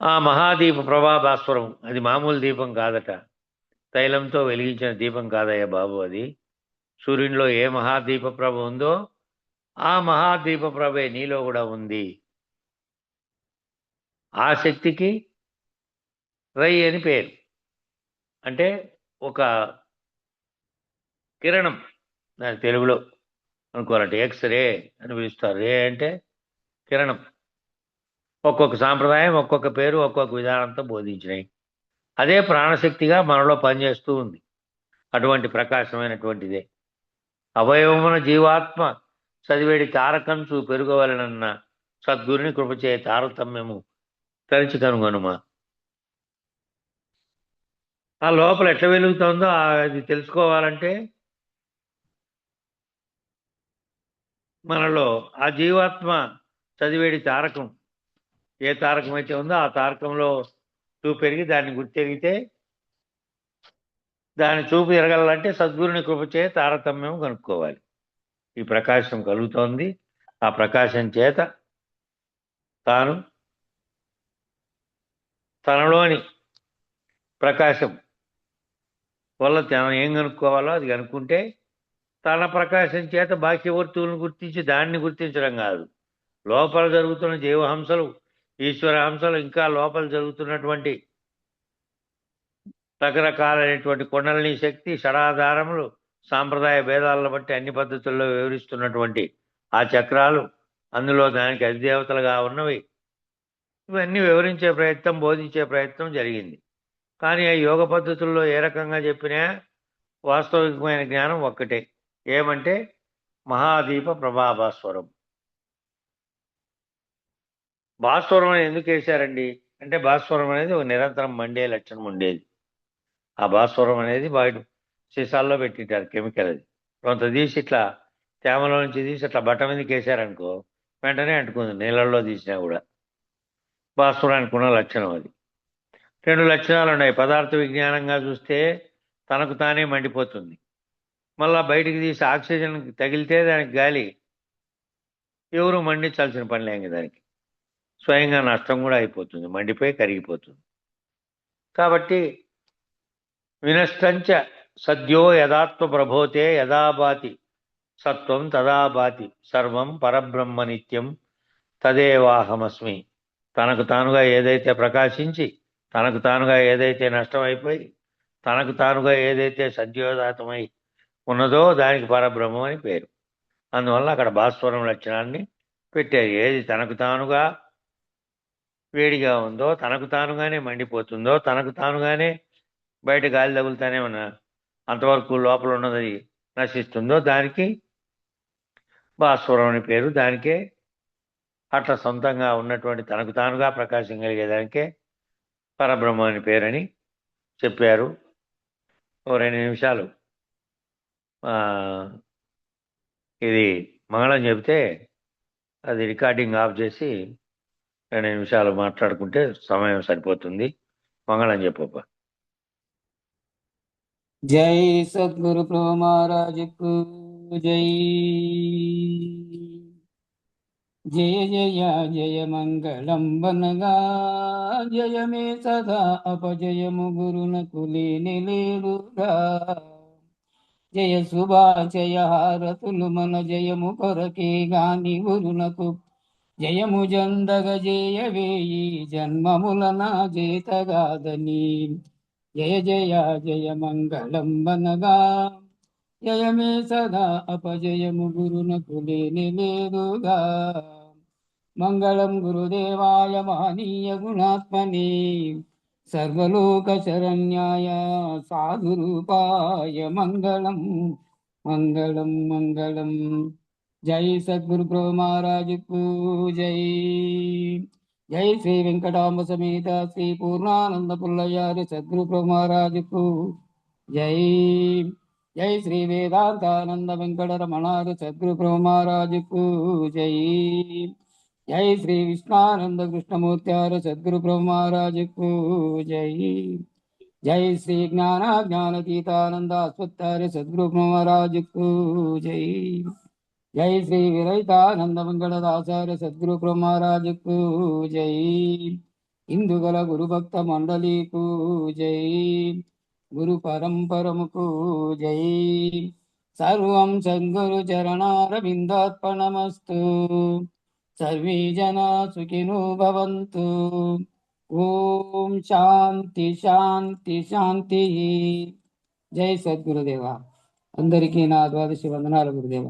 ఆ మహాదీప ప్రభాభాస్వరం, అది మామూలు దీపం కాదట, తైలంతో వెలిగించిన దీపం కాదయ్యా బాబు. అది సూర్యునిలో ఏ మహాదీప ప్రభ ఉందో ఆ మహాదీప ప్రభే నీలో కూడా ఉంది. ఆ శక్తికి రై అని పేరు. అంటే ఒక కిరణం, దాని తెలుగులో అనుకోవాలంటే ఎక్స్రే అని పిలుస్తారు. రే అంటే కిరణం. ఒక్కొక్క సాంప్రదాయం ఒక్కొక్క పేరు ఒక్కొక్క విధానంతో బోధించినాయి. అదే ప్రాణశక్తిగా మనలో పనిచేస్తూ ఉంది. అటువంటి ప్రకాశమైనటువంటిదే అవయవమున జీవాత్మ చదివేడి తారకంచు పెరుగవలనన్న సద్గురుని కృపచే తారతమ్యము తరిచి కనుగొనుమా. ఆ లోపల ఎట్లా వెలుగుతుందో అది తెలుసుకోవాలంటే మనలో ఆ జీవాత్మ చదివేడి తారకం ఏ తారకం అయితే ఉందో ఆ తారకంలో చూపు పెరిగి దాన్ని గుర్తెరిగితే, దాని చూపు ఎరగాలంటే సద్గురుని కృపచే తారతమ్యం కనుక్కోవాలి. ఈ ప్రకాశం కలుగుతోంది. ఆ ప్రకాశం చేత తాను తనలోని ప్రకాశం వల్ల తను ఏం కనుక్కోవాలో అది కనుక్కుంటే, తన ప్రకాశం చేత బాహ్య వస్తువులను గుర్తించి దాన్ని గుర్తించడం కాదు, లోపల జరుగుతున్న జీవహంసలు, ఈశ్వర హంసలు, ఇంకా లోపల జరుగుతున్నటువంటి రకరకాలైనటువంటి కొండలని శక్తి, షడాధారములు, సాంప్రదాయ భేదాలను బట్టి అన్ని పద్ధతుల్లో వివరిస్తున్నటువంటి ఆ చక్రాలు, అందులో దానికి అధిదేవతలుగా ఉన్నవి, ఇవన్నీ వివరించే ప్రయత్నం, బోధించే ప్రయత్నం జరిగింది. కానీ ఆ యోగ పద్ధతుల్లో ఏ రకంగా చెప్పినా వాస్తవికమైన జ్ఞానం ఒక్కటే. ఏమంటే మహాదీప ప్రభాభాస్వరం. భాస్వరం అని ఎందుకు వేశారండి అంటే, భాస్వరం అనేది ఒక నిరంతరం మండే లక్షణం ఉండేది. ఆ భాస్వరం అనేది బయట సీసాల్లో పెట్టింటారు, కెమికల్ అది. కొంత తీసి ఇట్లా తేమలో నుంచి తీసి ఇట్లా బట్ట మీదకి వేసారనుకో వెంటనే అంటుకుంది, నీళ్ళల్లో తీసినా కూడా. భాస్వరానికి ఉన్న లక్షణం అది. 2 లక్షణాలు ఉన్నాయి. పదార్థ విజ్ఞానంగా చూస్తే తనకు తానే మండిపోతుంది. మళ్ళా బయటికి తీసి ఆక్సిజన్ తగిలితే దానికి గాలి ఎవరు మండించాల్సిన పని లేక దానికి స్వయంగా నష్టం కూడా అయిపోతుంది, మండిపోయి కరిగిపోతుంది. కాబట్టి వినష్టంచ సద్యో యథాత్వ ప్రభోతే యథాబాతి సత్వం తదాబాతి సర్వం పరబ్రహ్మ నిత్యం తదేవాహమస్మి. తనకు తానుగా ఏదైతే ప్రకాశించి తనకు తానుగా ఏదైతే నష్టమైపోయి తనకు తానుగా ఏదైతే సద్యోదాతమై ఉన్నదో దానికి పరబ్రహ్మం అని పేరు. అందువల్ల అక్కడ భాస్వరం లక్షణాన్ని పెట్టారు. ఏది తనకు తానుగా వేడిగా ఉందో, తనకు తానుగానే మండిపోతుందో, తనకు తానుగానే బయట గాలి తగులుతానే ఉన్న అంతవరకు లోపల ఉన్నది నశిస్తుందో దానికి భాస్వరం అని పేరు. దానికే అట్లా సొంతంగా ఉన్నటువంటి తనకు తానుగా ప్రకాశం కలిగేదానికే పరబ్రహ్మ అని పేరని చెప్పారు. ఓ 2 నిమిషాలు ఇది మంగళం చెబితే అది రికార్డింగ్ ఆఫ్ చేసి 2 నిమిషాలు మాట్లాడుకుంటే సమయం సరిపోతుంది. మంగళం చెప్పప్ప. జై సద్గురు ప్రభు మహారాజుకు జై. జయ జయ జయ మంగళం వనగా జయమే సదా అపజయము గురునకు లేని లేడుగా. జయ శుభాచయ హారతులు మన జయము కొరకే గాని గురునకు జయము జందగ జయవేయి జన్మముల నా జేతగాదని. జయ జయ జయ మంగళం వనగా జయమే సదా అపజయము గురునకు లేని లేదుగా. మంగళం గురుదేవాయ మహనీయ గుణాత్మనే సర్వలోక శరణ్యాయ సాధురూపాయ మంగళం మంగళం మంగళం. జై సద్గురు ప్రభు మహారాజుకు జై. జై శ్రీ వెంకటాంబ సమేత శ్రీ పూర్ణానంద పుల్లయ్యారి సద్గురు ప్రభు మహారాజుకు జై. జై శ్రీ వేదాంతానంద వెంకట రమణారి సద్గురు ప్రభు మహారాజుకు జై. జై శ్రీ విష్ణానంద కృష్ణమూర్త్యారి సద్గురు ప్రభు మహారాజుకు జై. జై శ్రీ జ్ఞానాజ్ఞానతీతానంద అశ్వత్థారి సద్గురు ప్రభు మహారాజుకు జై. జై శ్రీ విరహితానంద వెంకటదాచార్య సద్గురు ప్రభు మహారాజుకు జై. ఇందుగల గురుభక్త మండలికు జై. గురు పరంపరముకు జై. సర్వం సద్గురు చరణారవిందార్పణమస్తు. సర్వే జనా సుఖినో భవంతు. ఓం శాంతి శాంతి శాంతి. జై సద్గురుదేవ. అందరికీ నా ద్వాదశి వందనాలు గురుదేవ.